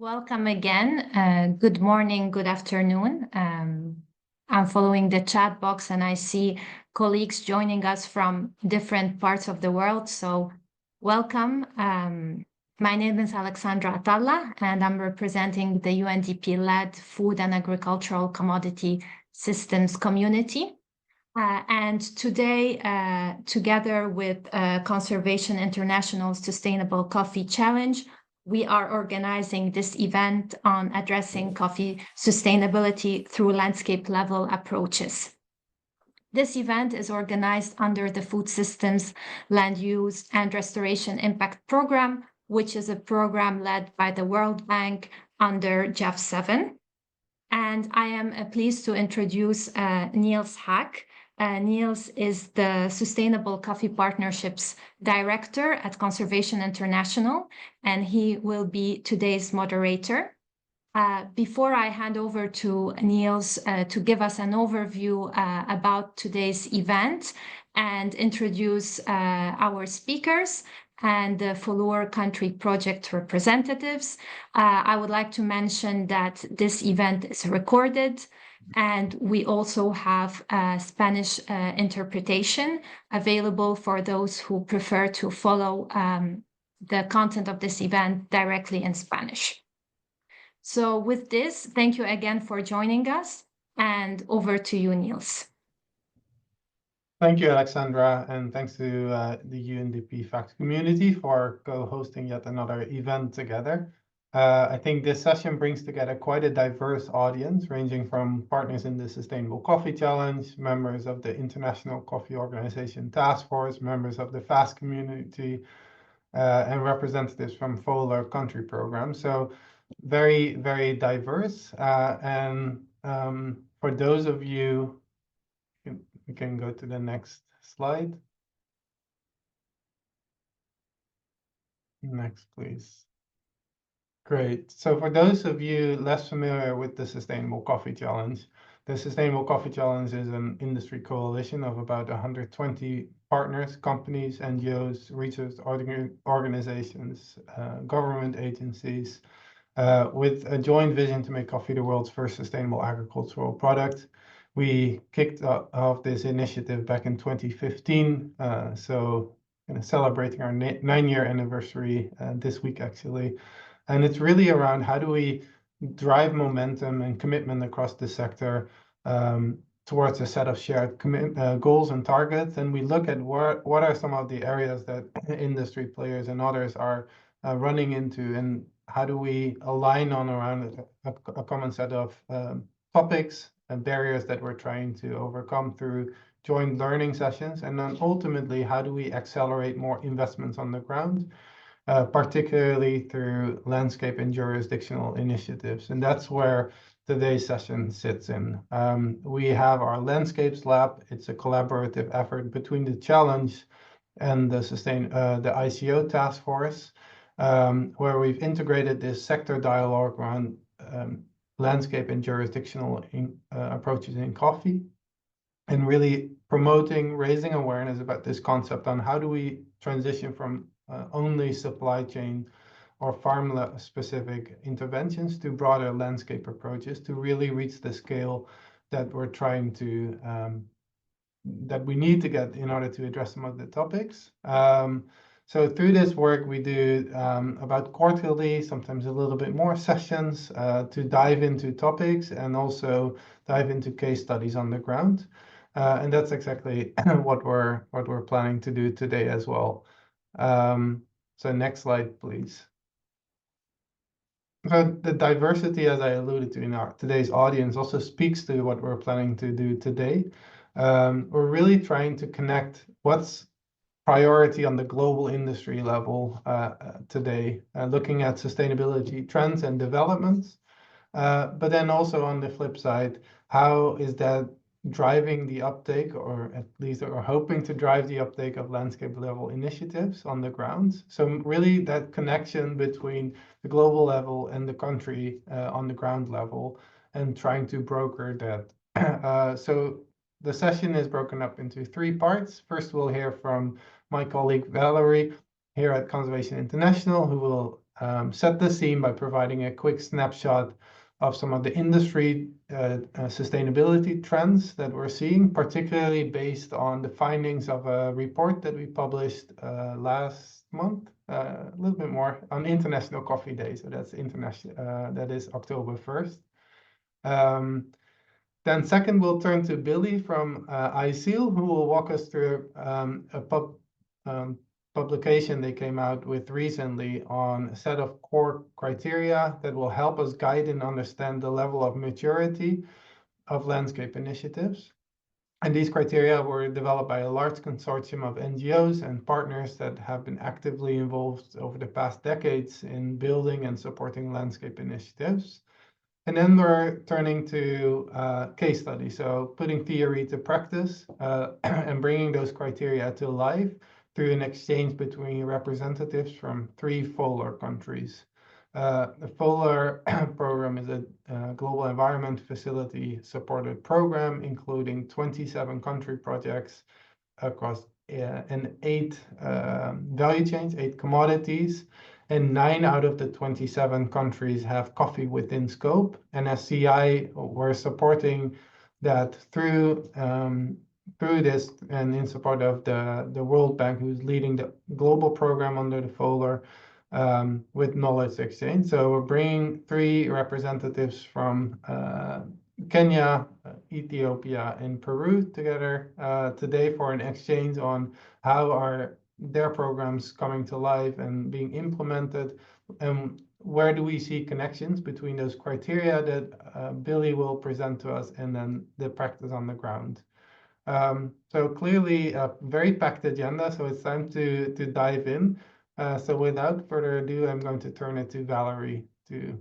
Welcome again. Good morning, good afternoon. I'm following the chat box and I see colleagues joining us from different parts of the world. So welcome. My name is Alexandra Atalla and I'm representing the UNDP-led Food and Agricultural Commodity Systems community. And today, together with Conservation International Sustainable Coffee Challenge, we are organizing this event on addressing coffee sustainability through landscape level approaches. This event is organized under the Food Systems Land Use and Restoration Impact Program, which is a program led by the World Bank under JEF7. And I am pleased to introduce Niels Haak. Niels is the Sustainable Coffee Partnerships Director at Conservation International, and he will be today's moderator. Before I hand over to Niels to give us an overview about today's event and introduce our speakers and the FOLUR country project representatives, I would like to mention that this event is recorded and we also have Spanish interpretation available for those who prefer to follow the content of this event directly in Spanish. So with this, thank you again for joining us, and over to you, Niels. Thank you, Alexandra, and thanks to the UNDP FACT community for co-hosting yet another event together. I think this session brings together quite a diverse audience, ranging from partners in the Sustainable Coffee Challenge, members of the International Coffee Organization Task Force, members of the FAST community, and representatives from FOLUR country programs. So very, very diverse. For those of you, we can go to the next slide. Next, please. Great. So for those of you less familiar with the Sustainable Coffee Challenge, the Sustainable Coffee Challenge is an industry coalition of about 120 partners, companies, NGOs, research organizations, government agencies, with a joint vision to make coffee the world's first sustainable agricultural product. We kicked off this initiative back in 2015, so celebrating our 9-year anniversary this week, actually. And it's really around how do we drive momentum and commitment across the sector towards a set of shared goals and targets. And we look at what are some of the areas that industry players and others are running into, and how do we align on around a common set of topics and barriers that we're trying to overcome through joint learning sessions. And then ultimately, how do we accelerate more investments on the ground, particularly through landscape and jurisdictional initiatives. And that's where today's session sits in. We have our Landscapes Lab. It's a collaborative effort between the challenge and the ICO task force, where we've integrated this sector dialogue around landscape and jurisdictional approaches in coffee, and really promoting, raising awareness about this concept on how do we transition from only supply chain or farm-specific interventions to broader landscape approaches to really reach the scale that we're trying to, that we need to get in order to address some of the topics. So through this work, we do about quarterly, sometimes a little bit more sessions to dive into topics and also dive into case studies on the ground. And that's exactly what we're planning to do today as well. So next slide, please. So the diversity, as I alluded to in today's audience, also speaks to what we're planning to do today. We're really trying to connect what's priority on the global industry level today, looking at sustainability trends and developments. But then also on the flip side, how is that driving the uptake, or at least are hoping to drive the uptake of landscape level initiatives on the ground. So really that connection between the global level and the country on the ground level, and trying to broker that. So the session is broken up into 3 parts. First, we'll hear from my colleague Valerie here at Conservation International, who will set the scene by providing a quick snapshot of some of the industry sustainability trends that we're seeing, particularly based on the findings of a report that we published last month, a little bit more on International Coffee Day. So that's international. That is October 1st. Then second, we'll turn to Billy from ISEAL, who will walk us through a publication they came out with recently on a set of core criteria that will help us guide and understand the level of maturity of landscape initiatives. And these criteria were developed by a large consortium of NGOs and partners that have been actively involved over the past decades in building and supporting landscape initiatives. And then we're turning to case studies, so putting theory to practice and bringing those criteria to life through an exchange between representatives from 3 FOLUR countries. The FOLUR program is a global environment facility supported program, including 27 country projects across in 8 value chains, 8 commodities, and 9 out of the 27 countries have coffee within scope. And as CI, we're supporting that through this and in support of the World Bank, who's leading the global program under the FOLUR with knowledge exchange. So we're bringing 3 representatives from Kenya, Ethiopia, and Peru together today for an exchange on how are their programs coming to life and being implemented, and where do we see connections between those criteria that Billy will present to us and then the practice on the ground. So clearly a very packed agenda, so it's time to dive in. So without further ado, I'm going to turn it to Valerie to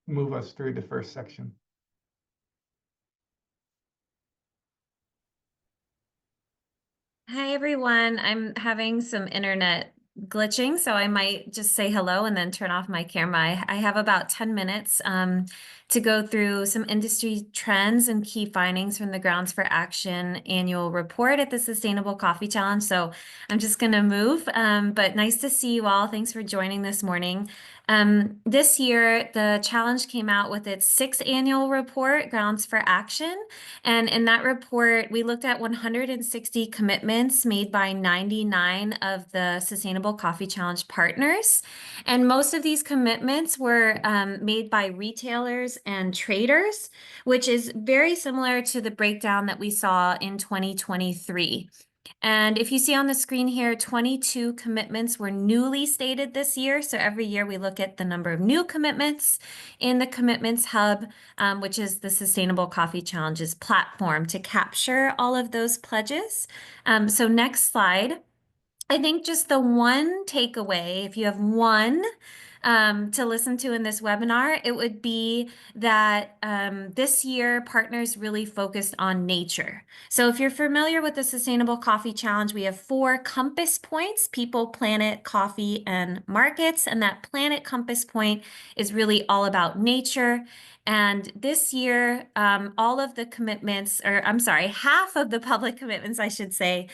move us through the first section. Hi, everyone. I'm having some internet glitching, so I might just say hello and then turn off my camera. I have about 10 minutes to go through some industry trends and key findings from the Grounds for Action annual report at the Sustainable Coffee Challenge. So I'm just going to move, but nice to see you all. Thanks for joining this morning. This year, the challenge came out with its 6th annual report, Grounds for Action. And in that report, we looked at 160 commitments made by 99 of the Sustainable Coffee Challenge partners. And most of these commitments were made by retailers and traders, which is very similar to the breakdown that we saw in 2023. And if you see on the screen here, 22 commitments were newly stated this year. So every year we look at the number of new commitments in the Commitments Hub, which is the Sustainable Coffee Challenge's platform to capture all of those pledges. So next slide. I think just the one takeaway, if you have one to listen to in this webinar, it would be that this year partners really focused on nature. So if you're familiar with the Sustainable Coffee Challenge, we have 4 compass points: people, planet, coffee, and markets. And that planet compass point is really all about nature. And this year, all of the commitments, or I'm sorry, half of the public commitments, I should say,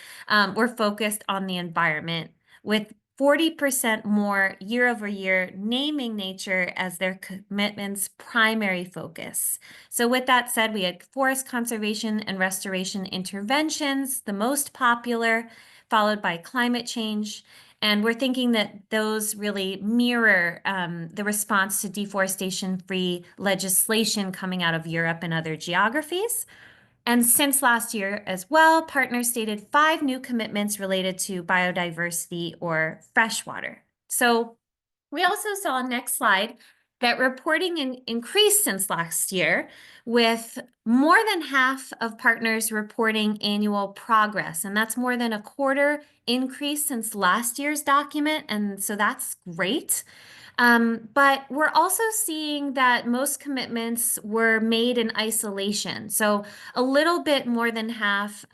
were focused on the environment, with 40% more year over year naming nature as their commitment's primary focus. So with that said, we had forest conservation and restoration interventions, the most popular, followed by climate change. And we're thinking that those really mirror the response to deforestation-free legislation coming out of Europe and other geographies. And since last year as well, partners stated 5 new commitments related to biodiversity or freshwater. So we also saw, next slide, that reporting increased since last year, with more than half of partners reporting annual progress. And that's more than a quarter increase since last year's document. And so that's great. But we're also seeing that most commitments were made in isolation. So a little bit more than half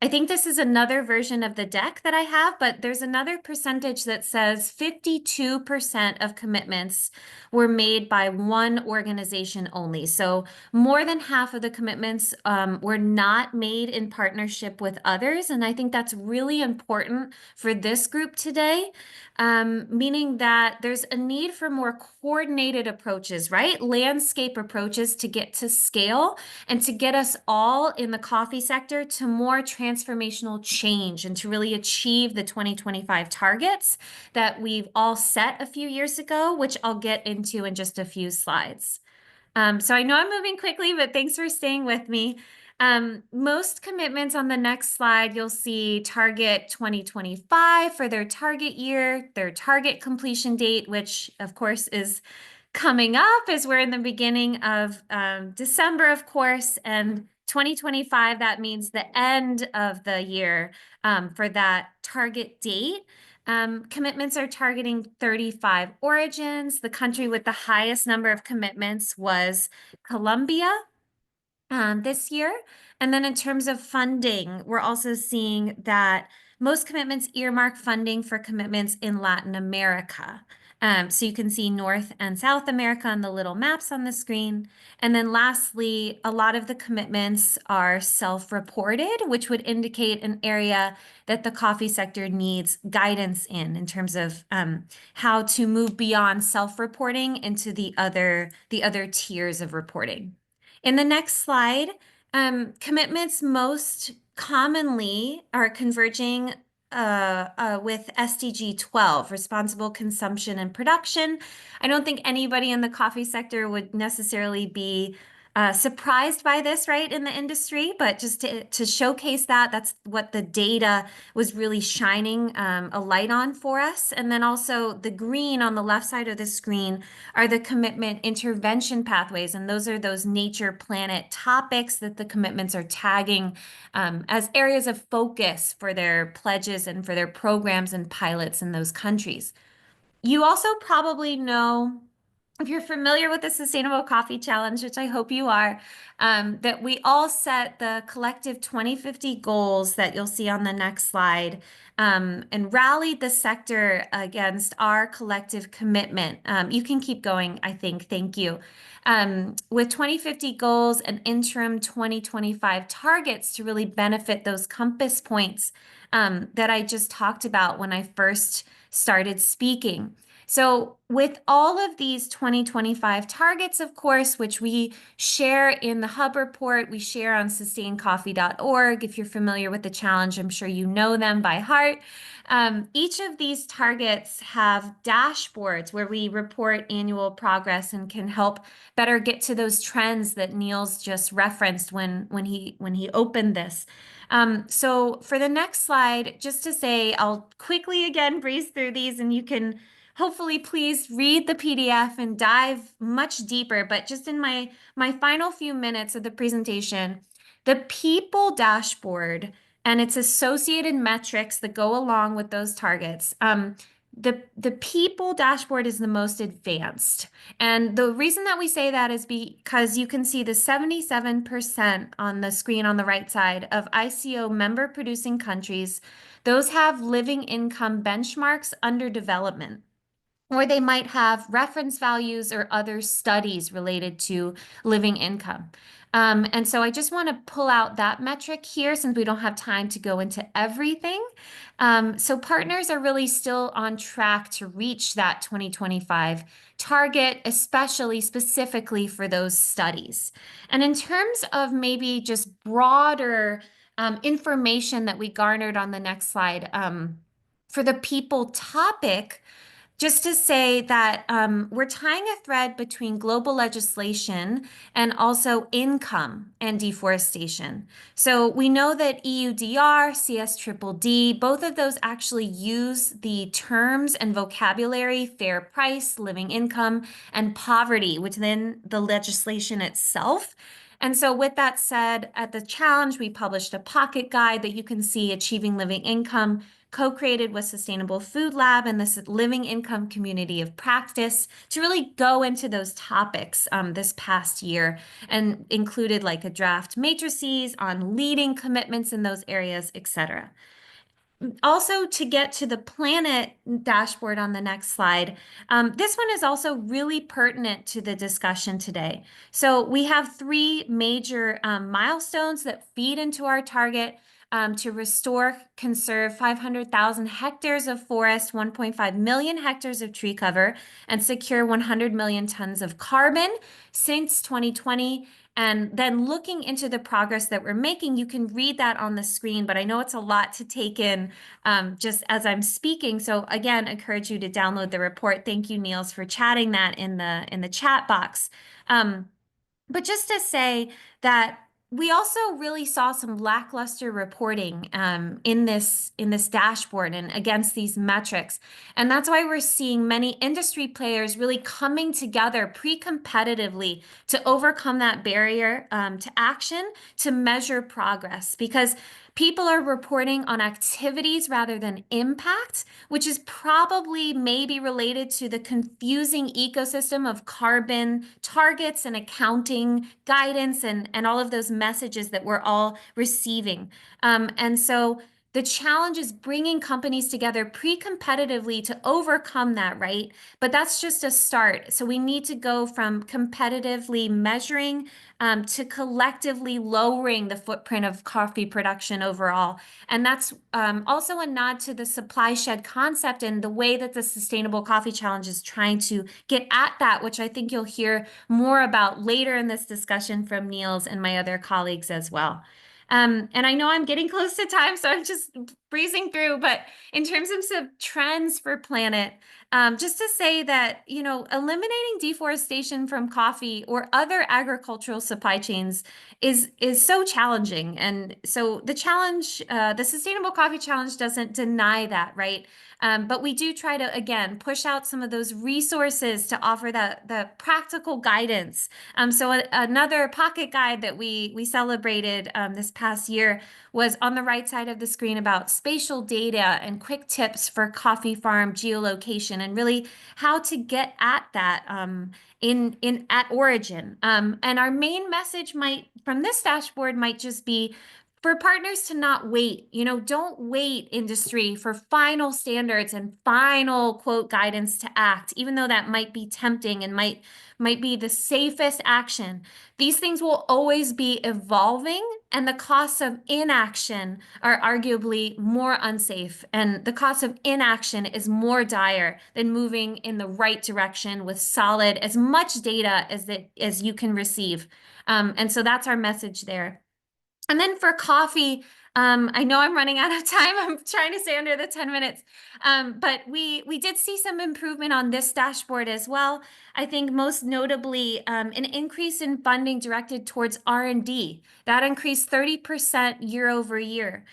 I think this is another version of the deck that I have, but there's another percentage that says 52% of commitments were made by one organization only. So more than half of the commitments were not made in partnership with others. And I think that's really important for this group today, meaning that there's a need for more coordinated approaches, right? Landscape approaches to get to scale and to get us all in the coffee sector to more transformational change and to really achieve the 2025 targets that we've all set a few years ago, which I'll get into in just a few slides. So I know I'm moving quickly, but thanks for staying with me. Most commitments on the next slide, you'll see target 2025 for their target year, their target completion date, which of course is coming up as we're in the beginning of December, of course, and 2025, that means the end of the year for that target date. Commitments are targeting 35 origins. The country with the highest number of commitments was Colombia this year. And then in terms of funding, we're also seeing that most commitments earmark funding for commitments in Latin America. So you can see North and South America on the little maps on the screen. And then lastly, a lot of the commitments are self-reported, which would indicate an area that the coffee sector needs guidance in terms of how to move beyond self-reporting into the other tiers of reporting. In the next slide, commitments most commonly are converging with SDG 12, responsible consumption and production. I don't think anybody in the coffee sector would necessarily be surprised by this, right, in the industry, but just to showcase that's what the data was really shining a light on for us. And then also the green on the left side of the screen are the commitment intervention pathways. And those are those nature planet topics that the commitments are tagging as areas of focus for their pledges and for their programs and pilots in those countries. You also probably know, if you're familiar with the Sustainable Coffee Challenge, which I hope you are, that we all set the collective 2050 goals that you'll see on the next slide and rallied the sector against our collective commitment. You can keep going, I think. Thank you. With 2050 goals and interim 2025 targets to really benefit those compass points that I just talked about when I first started speaking. So with all of these 2025 targets, of course, which we share in the Hub report, we share on sustaincoffee.org. If you're familiar with the challenge, I'm sure you know them by heart. Each of these targets have dashboards where we report annual progress and can help better get to those trends that Niels just referenced when he opened this. So for the next slide, just to say, I'll quickly again breeze through these and you can hopefully please read the PDF and dive much deeper. But just in my final few minutes of the presentation, the people dashboard and its associated metrics that go along with those targets, the people dashboard is the most advanced. And the reason that we say that is because you can see the 77% on the screen on the right side of ICO member producing countries. Those have living income benchmarks under development, or they might have reference values or other studies related to living income. And so I just want to pull out that metric here since we don't have time to go into everything. So partners are really still on track to reach that 2025 target, especially specifically for those studies. And in terms of maybe just broader information that we garnered on the next slide, for the people topic, just to say that we're tying a thread between global legislation and also income and deforestation. So we know that EUDR, CSDDD, both of those actually use the terms and vocabulary fair price, living income, and poverty within the legislation itself. And so with that said, at the challenge, we published a pocket guide that you can see achieving living income co-created with Sustainable Food Lab and this Living Income Community of Practice to really go into those topics this past year, and included like a draft matrices on leading commitments in those areas, etc. Also, to get to the planet dashboard on the next slide, this one is also really pertinent to the discussion today. So we have three major milestones that feed into our target to restore, conserve 500,000 hectares of forest, 1.5 million hectares of tree cover, and secure 100 million tons of carbon since 2020. And then looking into the progress that we're making, you can read that on the screen, but I know it's a lot to take in just as I'm speaking. So again, encourage you to download the report. Thank you, Niels, for chatting that in the chat box. But just to say that we also really saw some lackluster reporting in this dashboard and against these metrics. And that's why we're seeing many industry players really coming together pre-competitively to overcome that barrier to action, to measure progress, because people are reporting on activities rather than impact, which is probably maybe related to the confusing ecosystem of carbon targets and accounting guidance and all of those messages that we're all receiving. And so the challenge is bringing companies together pre-competitively to overcome that, right? But that's just a start. So we need to go from competitively measuring to collectively lowering the footprint of coffee production overall. And that's also a nod to the supply shed concept and the way that the Sustainable Coffee Challenge is trying to get at that, which I think you'll hear more about later in this discussion from Niels and my other colleagues as well. And I know I'm getting close to time, so I'm just breezing through, but in terms of some trends for planet, just to say that, you know, eliminating deforestation from coffee or other agricultural supply chains is so challenging. And so the challenge, the Sustainable Coffee Challenge doesn't deny that, right? But we do try to, again, push out some of those resources to offer the practical guidance. So another pocket guide that we celebrated this past year was on the right side of the screen about spatial data and quick tips for coffee farm geolocation and really how to get at that at origin. And our main message from this dashboard might just be for partners to not wait. You know, don't wait, industry, for final standards and final quote guidance to act, even though that might be tempting and might be the safest action. These things will always be evolving, and the costs of inaction are arguably more unsafe. And the cost of inaction is more dire than moving in the right direction with solid, as much data as you can receive. And so that's our message there. And then for coffee, I know I'm running out of time. I'm trying to stay under the 10 minutes. But we did see some improvement on this dashboard as well. I think most notably an increase in funding directed towards R&D. That increased 30% year over year.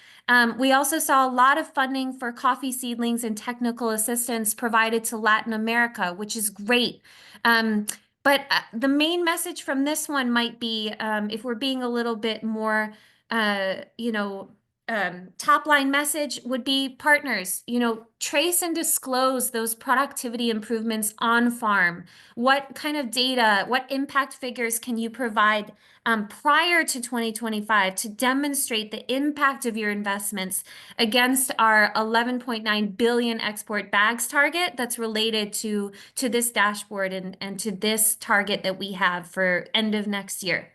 We also saw a lot of funding for coffee seedlings and technical assistance provided to Latin America, which is great. But the main message from this one might be, if we're being a little bit more, top line message would be partners, trace and disclose those productivity improvements on farm. What kind of data, what impact figures can you provide prior to 2025 to demonstrate the impact of your investments against our 11.9 billion export bags target that's related to this dashboard and to this target that we have for end of next year.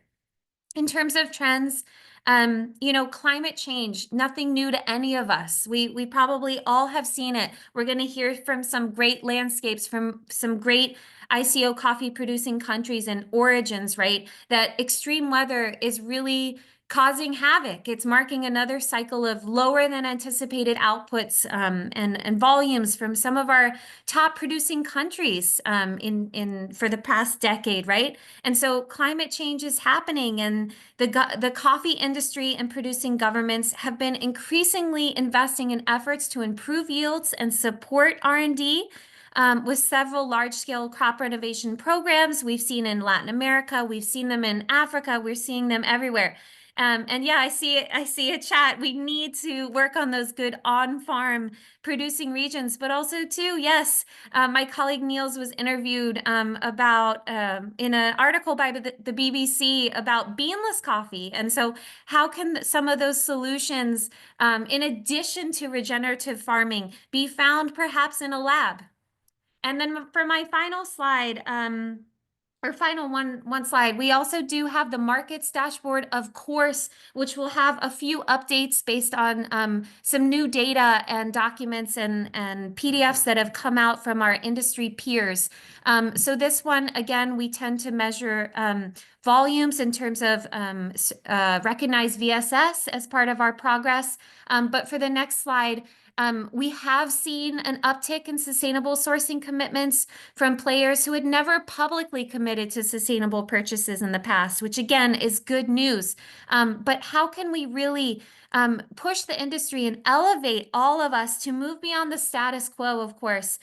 In terms of trends, climate change, nothing new to any of us. We probably all have seen it. We're going to hear from some great landscapes, from some great ICO coffee producing countries and origins, right? That extreme weather is really causing havoc. It's marking another cycle of lower than anticipated outputs and volumes from some of our top producing countries for the past decade, right? And so climate change is happening, and the coffee industry and producing governments have been increasingly investing in efforts to improve yields and support R&D. With several large-scale crop renovation programs we've seen in Latin America, we've seen them in Africa, we're seeing them everywhere. And yeah, I see a chat. We need to work on those good on-farm producing regions, but also too, yes, my colleague Niels was interviewed about in an article by the BBC about beanless coffee. And so how can some of those solutions, in addition to regenerative farming, be found perhaps in a lab? And then for my final slide, or final one slide, we also do have the markets dashboard, of course, which will have a few updates based on some new data and documents and PDFs that have come out from our industry peers. So this one, again, we tend to measure volumes in terms of recognized VSS as part of our progress. But for the next slide, we have seen an uptick in sustainable sourcing commitments from players who had never publicly committed to sustainable purchases in the past, which again is good news. But how can we really push the industry and elevate all of us to move beyond the status quo, of course,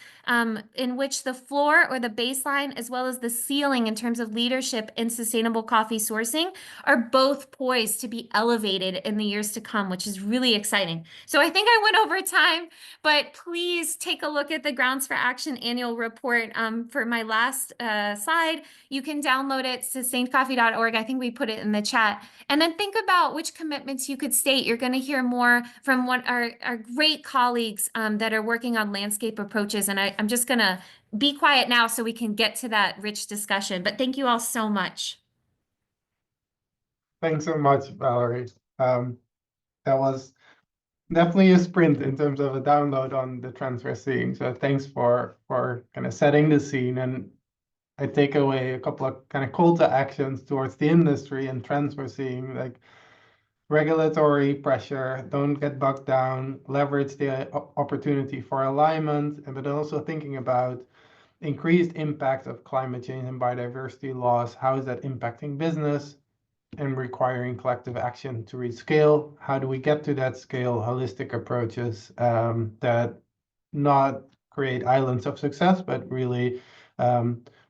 in which the floor or the baseline, as well as the ceiling in terms of leadership in sustainable coffee sourcing, are both poised to be elevated in the years to come, which is really exciting. So I think I went over time, but please take a look at the Grounds for Action annual report. For my last slide, you can download it, sustainedcoffee.org. I think we put it in the chat. And then think about which commitments you could state. You're going to hear more from our great colleagues that are working on landscape approaches. And I'm just going to be quiet now so we can get to that rich discussion. But thank you all so much. Thanks so much, Valerie. That was definitely a sprint in terms of a download on the transfer scene. So thanks for kind of setting the scene. And I take away a couple of kind of call to actions towards the industry and transfer scene, like regulatory pressure, don't get bogged down, leverage the opportunity for alignment, but also thinking about increased impact of climate change and biodiversity loss. How is that impacting business? And requiring collective action to reach scale. How do we get to that scale? Holistic approaches that not create islands of success, but really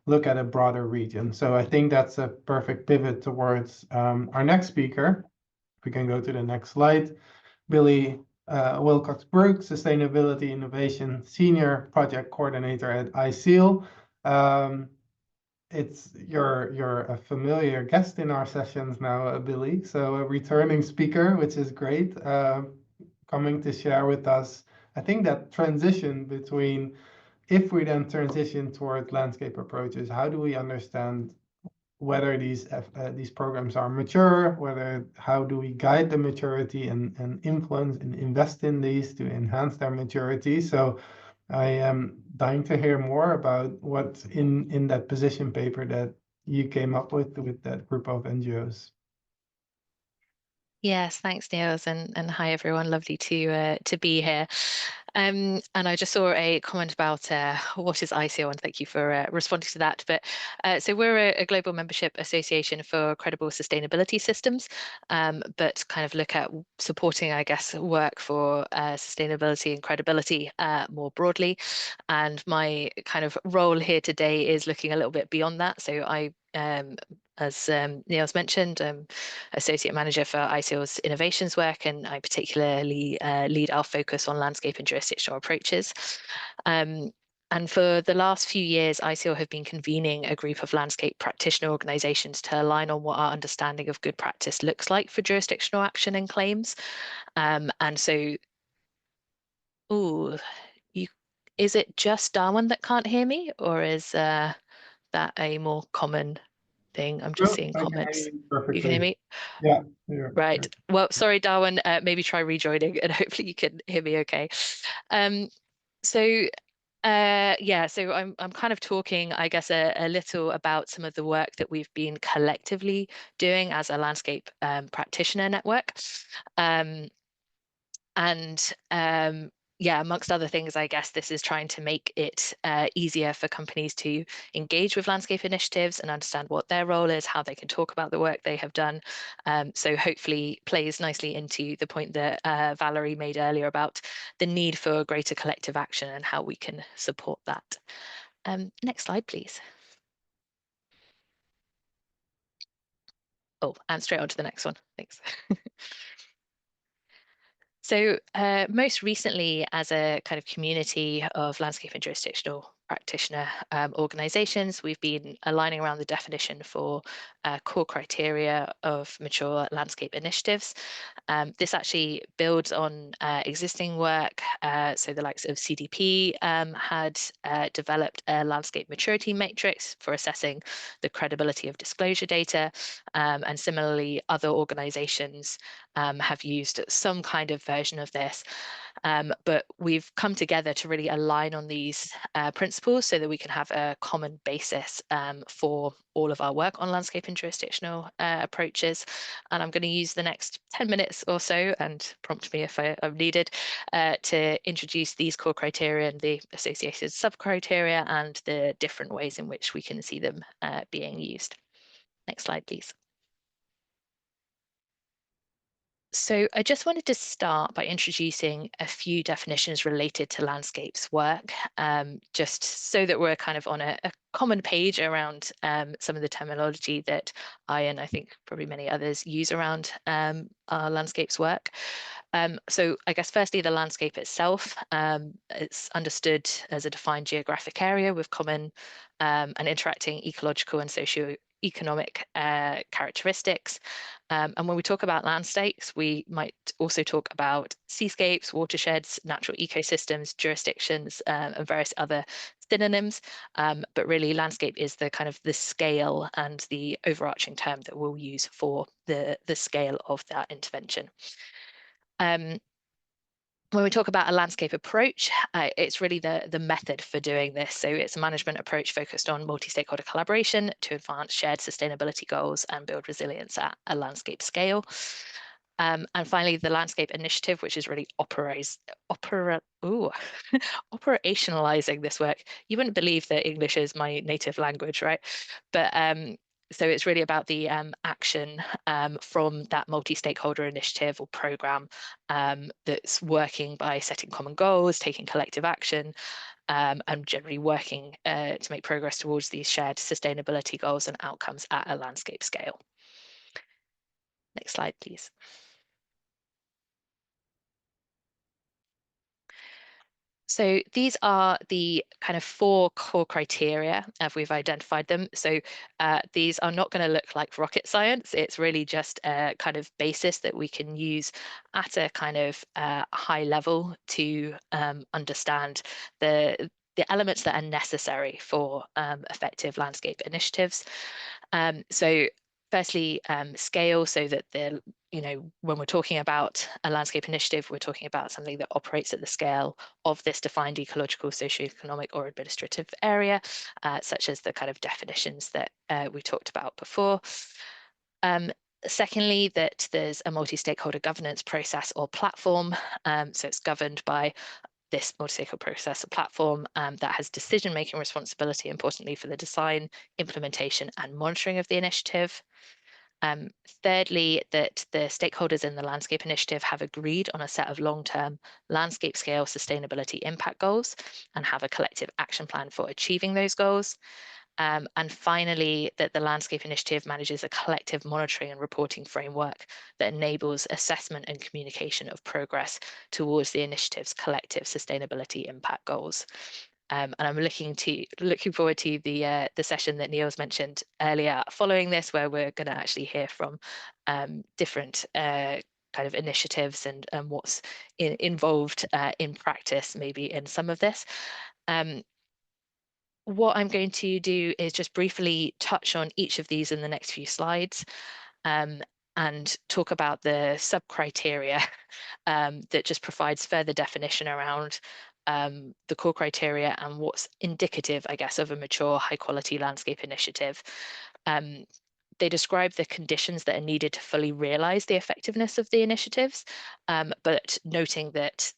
look at a broader region. So I think that's a perfect pivot towards our next speaker. If we can go to the next slide. Billy Wilcox-Brooks, Sustainability Innovation Senior Project Coordinator at ISEAL. You're a familiar guest in our sessions now, Billy. So a returning speaker, which is great, coming to share with us. I think that transition between, if we then transition toward landscape approaches, how do we understand whether these programs are mature, how do we guide the maturity and influence and invest in these to enhance their maturity? So I am dying to hear more about what's in that position paper that you came up with that group of NGOs. Yes, thanks, Niels, and hi everyone. Lovely to be here. And I just saw a comment about what is ISEAL, and thank you for responding to that. But so we're a global membership association for credible sustainability systems, but kind of look at supporting, I guess, work for sustainability and credibility more broadly. And my kind of role here today is looking a little bit beyond that. So I as Niels mentioned, Associate Manager for ISEAL's innovations work, and I particularly lead our focus on landscape and jurisdictional approaches. And for the last few years, ISEAL have been convening a group of landscape practitioner organizations to align on what our understanding of good practice looks like for jurisdictional action and claims. And so, is it just Darwin that can't hear me, or is that a more common thing? I'm just seeing comments. You can hear me? Yeah. Right. Well, sorry, Darwin. Maybe try rejoining, and hopefully you can hear me okay. So I'm kind of talking, I guess, a little about some of the work that we've been collectively doing as a landscape practitioner network. Amongst other things, I guess this is trying to make it easier for companies to engage with landscape initiatives and understand what their role is, how they can talk about the work they have done. So hopefully plays nicely into the point that Valerie made earlier about the need for greater collective action and how we can support that. Next slide, please. Oh, and straight on to the next one. Thanks. So most recently, as a kind of community of landscape and jurisdictional practitioner organizations, we've been aligning around the definition for core criteria of mature landscape initiatives. This actually builds on existing work. So the likes of CDP had developed a landscape maturity matrix for assessing the credibility of disclosure data. And similarly, other organizations have used some kind of version of this. But we've come together to really align on these principles so that we can have a common basis for all of our work on landscape and jurisdictional approaches. And I'm going to use the next 10 minutes or so, and prompt me if I'm needed, to introduce these core criteria and the associated sub-criteria and the different ways in which we can see them being used. Next slide, please. So I just wanted to start by introducing a few definitions related to landscapes work, just so that we're kind of on a common page around some of the terminology that I think probably many others use around our landscapes work. So I guess firstly, the landscape itself, it's understood as a defined geographic area with common and interacting ecological and socio-economic characteristics. And when we talk about landscapes, we might also talk about seascapes, watersheds, natural ecosystems, jurisdictions, and various other synonyms. But really, landscape is the kind of the scale and the overarching term that we'll use for the scale of that intervention. When we talk about a landscape approach, it's really the method for doing this. So it's a management approach focused on multi-stakeholder collaboration to advance shared sustainability goals and build resilience at a landscape scale. And finally, the landscape initiative, which is really operationalizing this work. You wouldn't believe that English is my native language, right? But so it's really about the action from that multi-stakeholder initiative or program that's working by setting common goals, taking collective action, and generally working to make progress towards these shared sustainability goals and outcomes at a landscape scale. Next slide, please. So these are the kind of 4 core criteria as we've identified them. So these are not going to look like rocket science. It's really just a kind of basis that we can use at a kind of high level to understand the elements that are necessary for effective landscape initiatives. So firstly, scale, so that when we're talking about a landscape initiative, we're talking about something that operates at the scale of this defined ecological, socioeconomic, or administrative area, such as the kind of definitions that we talked about before. Secondly, that there's a multi-stakeholder governance process or platform, so it's governed by this multi-stakeholder process or platform that has decision-making responsibility, importantly, for the design, implementation, and monitoring of the initiative. Thirdly, that the stakeholders in the landscape initiative have agreed on a set of long-term landscape scale sustainability impact goals and have a collective action plan for achieving those goals. And finally, that the landscape initiative manages a collective monitoring and reporting framework that enables assessment and communication of progress towards the initiative's collective sustainability impact goals. And I'm looking forward to the session that Neil's mentioned earlier following this, where we're going to actually hear from different kind of initiatives and what's involved in practice, maybe in some of this. What I'm going to do is just briefly touch on each of these in the next few slides and talk about the sub-criteria that just provides further definition around the core criteria and what's indicative, I guess, of a mature, high-quality landscape initiative. They describe the conditions that are needed to fully realize the effectiveness of the initiatives, but noting that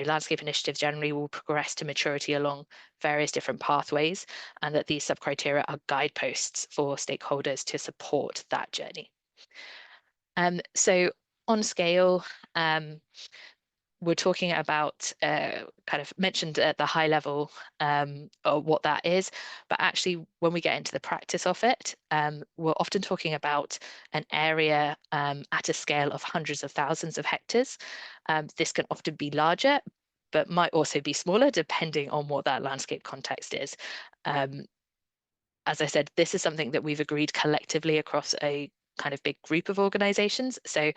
landscape initiatives generally will progress to maturity along various different pathways, and that these sub-criteria are guideposts for stakeholders to support that journey. So on scale, we're talking about kind of mentioned at the high level what that is, but actually when we get into the practice of it, we're often talking about an area at a scale of hundreds of thousands of hectares. This can often be larger, but might also be smaller depending on what that landscape context is. As I said, this is something that we've agreed collectively across a kind of big group of organizations. So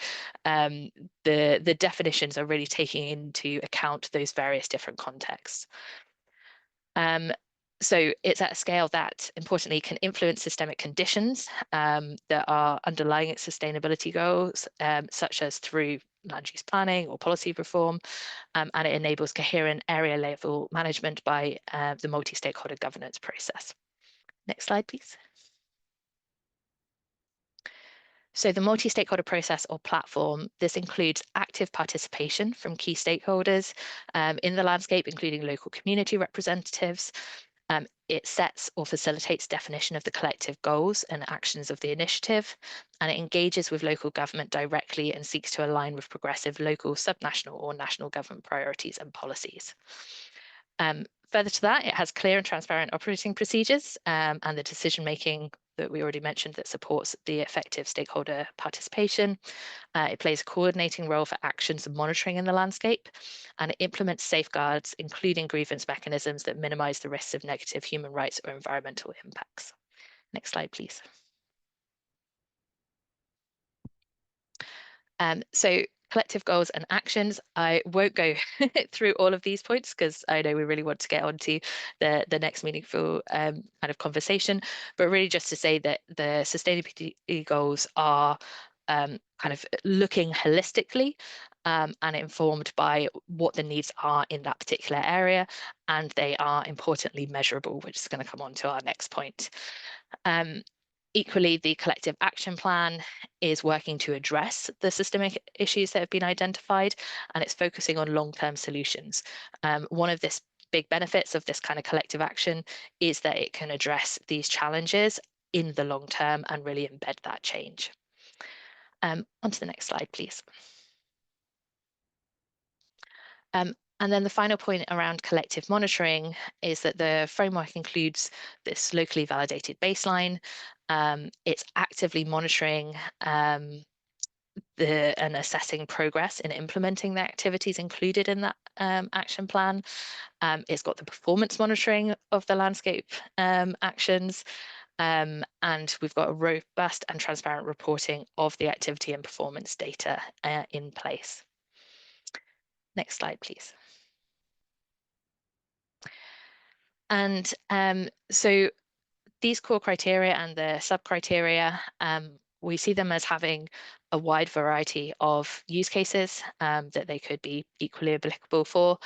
the definitions are really taking into account those various different contexts. So it's at a scale that, importantly, can influence systemic conditions that are underlying its sustainability goals, such as through land use planning or policy reform, and it enables coherent area level management by the multi-stakeholder governance process. Next slide, please. So the multi-stakeholder process or platform, this includes active participation from key stakeholders in the landscape, including local community representatives. It sets or facilitates definition of the collective goals and actions of the initiative, and it engages with local government directly and seeks to align with progressive local, subnational or national government priorities and policies. Further to that, it has clear and transparent operating procedures and the decision-making that we already mentioned that supports the effective stakeholder participation. It plays a coordinating role for actions and monitoring in the landscape, and it implements safeguards, including grievance mechanisms that minimize the risks of negative human rights or environmental impacts. Next slide, please. So collective goals and actions. I won't go through all of these points because I know we really want to get on to the next meaningful kind of conversation, but really just to say that the sustainability goals are kind of looking holistically and informed by what the needs are in that particular area, and they are importantly measurable, which is going to come on to our next point. Equally, the collective action plan is working to address the systemic issues that have been identified, and it's focusing on long-term solutions. One of the big benefits of this kind of collective action is that it can address these challenges in the long term and really embed that change. On to the next slide, please. And then the final point around collective monitoring is that the framework includes this locally validated baseline. It's actively monitoring and assessing progress in implementing the activities included in that action plan. It's got the performance monitoring of the landscape actions, and we've got a robust and transparent reporting of the activity and performance data in place. Next slide, please. And so these core criteria and the sub-criteria, we see them as having a wide variety of use cases that they could be equally applicable for.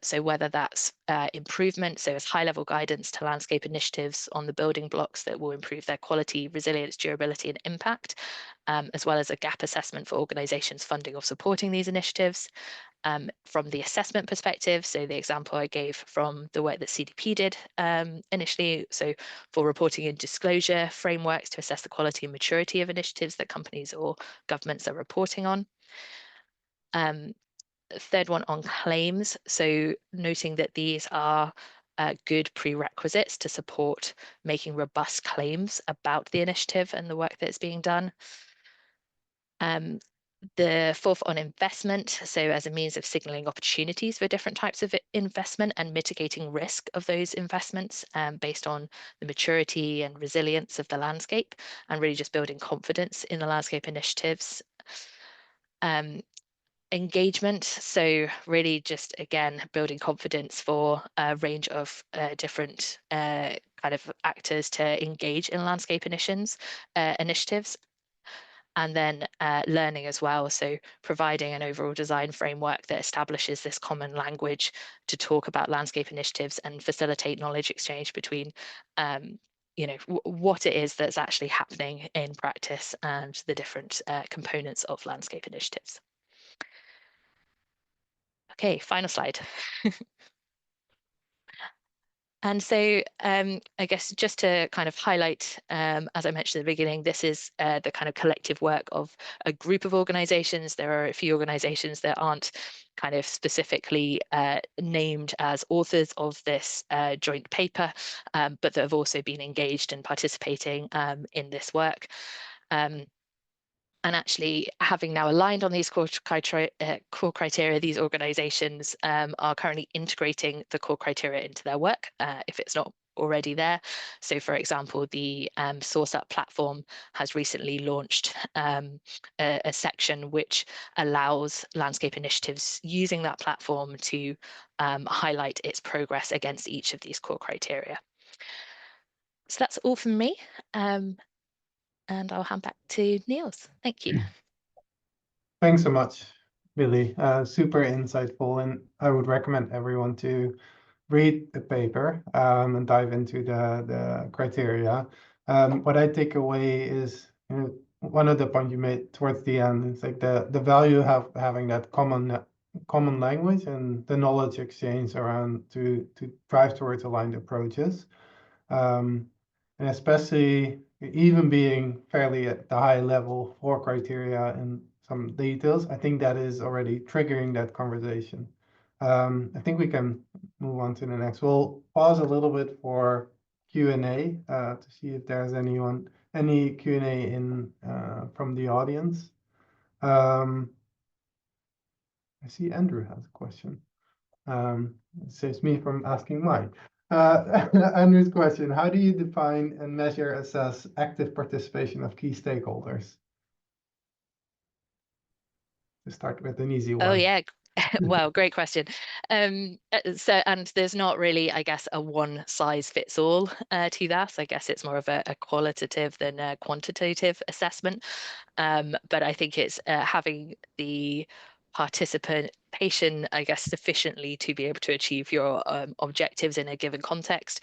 So whether that's improvement, so as high-level guidance to landscape initiatives on the building blocks that will improve their quality, resilience, durability, and impact, as well as a gap assessment for organizations funding or supporting these initiatives. From the assessment perspective, so the example I gave from the work that CDP did initially, so for reporting and disclosure frameworks to assess the quality and maturity of initiatives that companies or governments are reporting on. Third one on claims, so noting that these are good prerequisites to support making robust claims about the initiative and the work that's being done. The fourth on investment, so as a means of signaling opportunities for different types of investment and mitigating risk of those investments based on the maturity and resilience of the landscape, and really just building confidence in the landscape initiatives. Engagement, so really just again building confidence for a range of different kind of actors to engage in landscape initiatives. And then learning as well, so providing an overall design framework that establishes this common language to talk about landscape initiatives and facilitate knowledge exchange between you know, what it is that's actually happening in practice and the different components of landscape initiatives. Okay, final slide. And so I guess just to kind of highlight, as I mentioned at the beginning, this is the kind of collective work of a group of organizations. There are a few organizations that aren't kind of specifically named as authors of this joint paper, but that have also been engaged and participating in this work. And actually, having now aligned on these core criteria, these organizations are currently integrating the core criteria into their work, if it's not already there. So for example, the SourceUp platform has recently launched a section which allows landscape initiatives using that platform to highlight its progress against each of these core criteria. So that's all from me. And I'll hand back to Niels. Thank you. Thanks so much, Billy. Super insightful, and I would recommend everyone to read the paper and dive into the criteria. What I take away is, you know, one of the points you made towards the end. It's like the value of having that common language and the knowledge exchange around to drive towards aligned approaches. And especially even being fairly at the high level for criteria and some details, I think that is already triggering that conversation. I think we can move on to the next. We'll pause a little bit for Q&A to see if there's any Q&A in from the audience. I see Andrew has a question. It saves me from asking mine. Andrew's question: how do you define and measure, assess active participation of key stakeholders? To start with an easy one. Oh yeah, well, great question. And there's not really, I guess, a one size fits all to that. I guess it's more of a qualitative than a quantitative assessment. But I think it's having the participation, I guess, sufficiently to be able to achieve your objectives in a given context.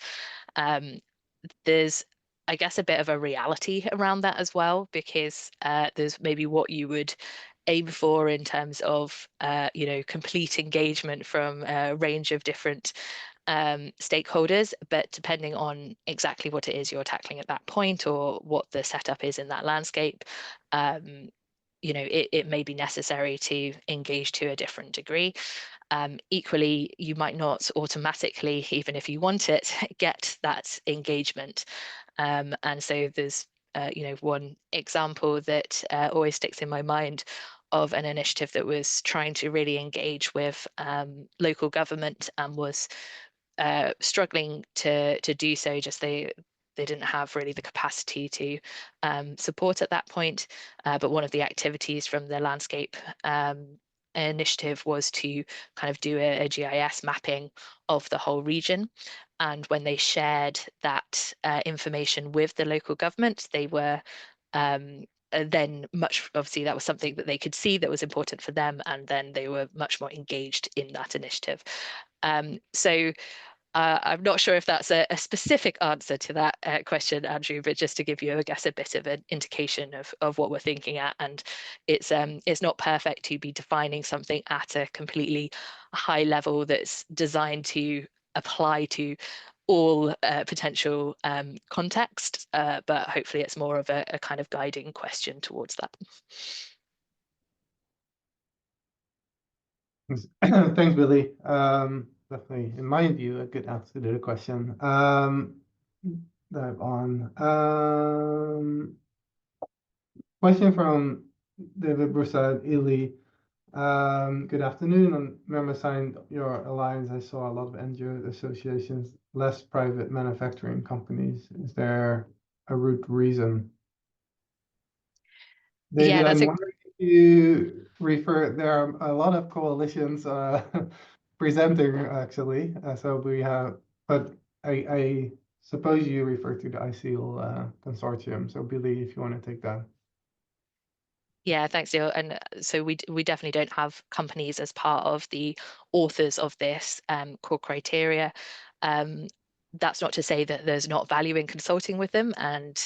There's, I guess, a bit of a reality around that as well, because there's maybe what you would aim for in terms of, you know, complete engagement from a range of different stakeholders, but depending on exactly what it is you're tackling at that point or what the setup is in that landscape, you know, it may be necessary to engage to a different degree. Equally, you might not automatically, even if you want it, get that engagement. And so there's, you know, one example that always sticks in my mind of an initiative that was trying to really engage with local government and was struggling to do so. Just they didn't have really the capacity to support at that point. But one of the activities from the landscape initiative was to kind of do a GIS mapping of the whole region. And when they shared that information with the local government, they were then obviously that was something that they could see that was important for them, and then they were much more engaged in that initiative. So I'm not sure if that's a specific answer to that question, Andrew, but just to give you, I guess, a bit of an indication of what we're thinking at. And it's not perfect to be defining something at a completely high level that's designed to apply to all potential context, but hopefully it's more of a kind of guiding question towards that. Thanks, Billy. Definitely, in my view, a good answer to the question. Dive on. Question from David Broussard, Ely. Good afternoon. On member signed your alliance, I saw a lot of NGO associations, less private manufacturing companies. Is there a root reason? David, Yeah, that's I'm wondering if you refer, there are a lot of coalitions presenting actually. So we have, but I suppose you refer to the ISEAL consortium. So Billy, if you want to take that. Yeah, thanks, Neil. And so we definitely don't have companies as part of the authors of this core criteria. That's not to say that there's not value in consulting with them, and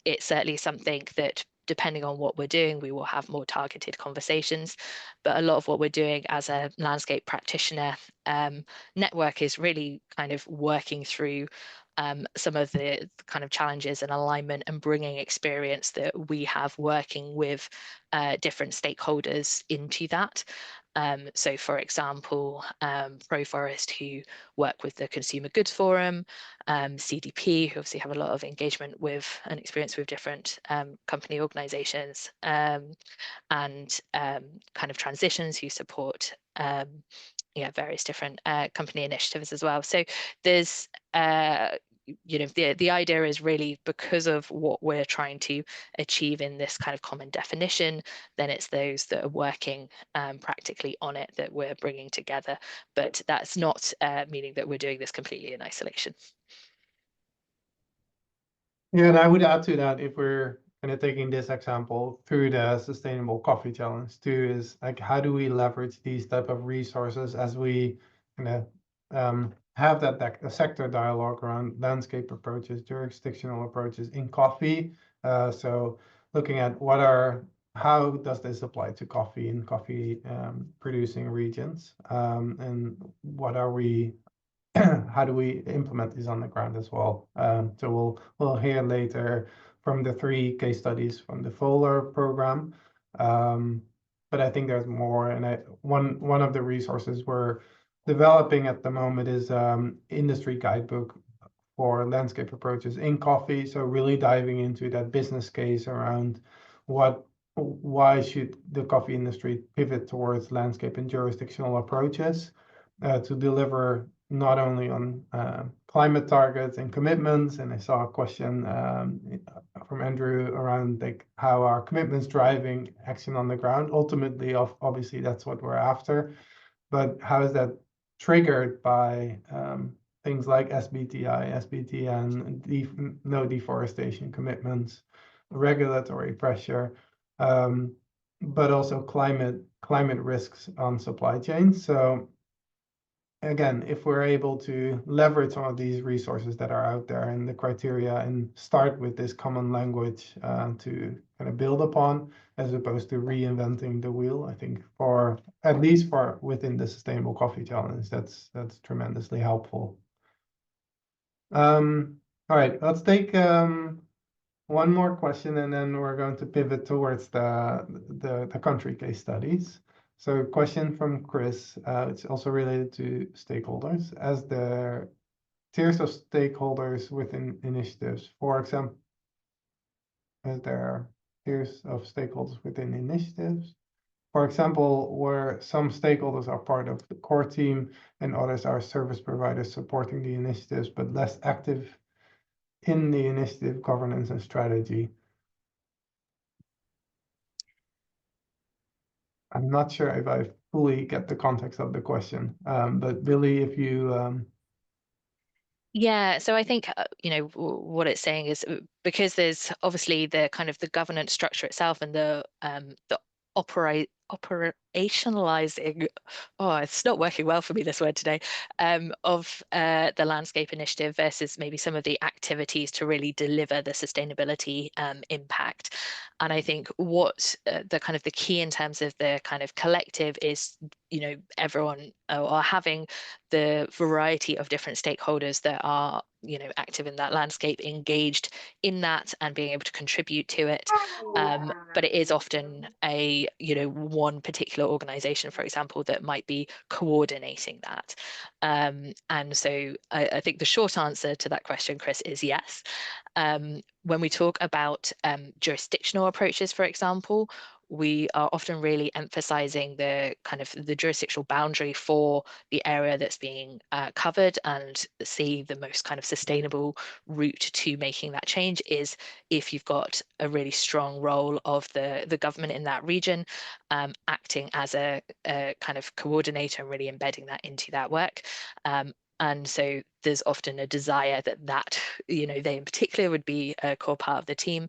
it's certainly something that depending on what we're doing, we will have more targeted conversations. But a lot of what we're doing as a landscape practitioner network is really kind of working through some of the kind of challenges and alignment and bringing experience that we have working with different stakeholders into that. So for example, ProForest, who work with the Consumer Goods Forum, CDP, who obviously have a lot of engagement with and experience with different company organizations, and kind of Transitions, who support various different company initiatives as well. So there's the idea is really, because of what we're trying to achieve in this kind of common definition, then it's those that are working practically on it that we're bringing together. But that's not meaning that we're doing this completely in isolation. Yeah, and I would add to that, if we're kind of taking this example through the Sustainable Coffee Challenge too, is like, how do we leverage these type of resources as we kind of have that sector dialogue around landscape approaches, jurisdictional approaches in coffee. So looking at how does this apply to coffee in coffee producing regions, and what are we how do we implement these on the ground as well? So we'll hear later from the 3 case studies from the FOLUR program, but I think there's more. And one of the resources we're developing at the moment is industry guidebook for landscape approaches in coffee. So really diving into that business case around why should the coffee industry pivot towards landscape and jurisdictional approaches to deliver not only on climate targets and commitments. And I saw a question from Andrew around like how our commitments driving action on the ground. Ultimately, obviously, that's what we're after. But how is that triggered by things like SBTI, SBTN, no deforestation commitments, regulatory pressure, but also climate risks on supply chains. So again, if we're able to leverage some of these resources that are out there and the criteria and start with this common language to kind of build upon, as opposed to reinventing the wheel, I think at least within the Sustainable Coffee Challenge, that's tremendously helpful. All right, let's take one more question, and then we're going to pivot towards the country case studies. So question from Chris, it's also related to stakeholders. As the tiers of stakeholders within initiatives, for example, as there are tiers of stakeholders within initiatives, for example, where some stakeholders are part of the core team and others are service providers supporting the initiatives, but less active in the initiative governance and strategy. I'm not sure if I fully get the context of the question, but Billy, if you... Yeah, so I think, what it's saying is, because there's obviously the kind of the governance structure itself and the operationalizing, it's not working well for me, this word today, of the landscape initiative versus maybe some of the activities to really deliver the sustainability impact. And I think what the kind of the key in terms of the kind of collective is, everyone or having the variety of different stakeholders that are, active in that landscape, engaged in that and being able to contribute to it. But it is often a, one particular organization, for example, that might be coordinating that. And so I think the short answer to that question, Chris, is yes. When we talk about jurisdictional approaches, for example, we are often really emphasizing the kind of the jurisdictional boundary for the area that's being covered, and see the most kind of sustainable route to making that change is if you've got a really strong role of the government in that region, acting as a kind of coordinator and really embedding that into that work. And so there's often a desire that they in particular would be a core part of the team.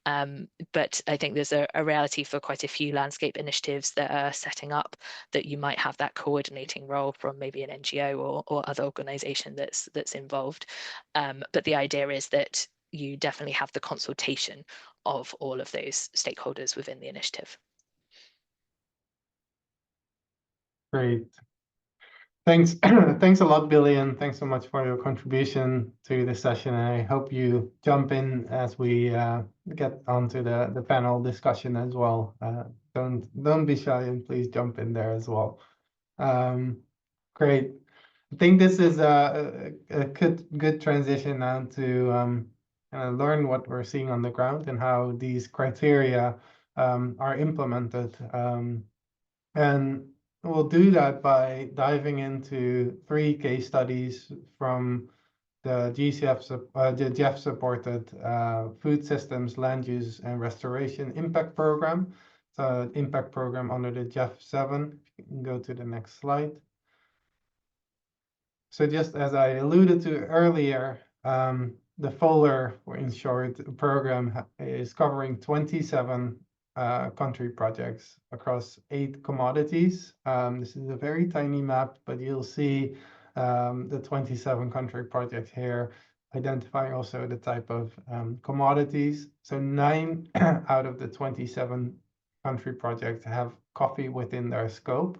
But I think there's a reality for quite a few landscape initiatives that are setting up that you might have that coordinating role from maybe an NGO or other organization that's involved. But the idea is that you definitely have the consultation of all of those stakeholders within the initiative. Great. Thanks. Thanks a lot, Billy, and thanks so much for your contribution to the session. I hope you jump in as we get onto the panel discussion as well. Don't be shy, and please jump in there as well. Great. I think this is a good transition now to learn what we're seeing on the ground and how these criteria are implemented. And we'll do that by diving into 3 case studies from the GEF-supported Food Systems, Land Use and Restoration Impact Program. It's an impact program under the GEF-7. If you can go to the next slide. So just as I alluded to earlier, the FOLUR, or in short, program is covering 27 country projects across 8 commodities. This is a very tiny map, but you'll see the 27 country projects here, identifying also the type of commodities. So 9 out of the 27 country projects have coffee within their scope.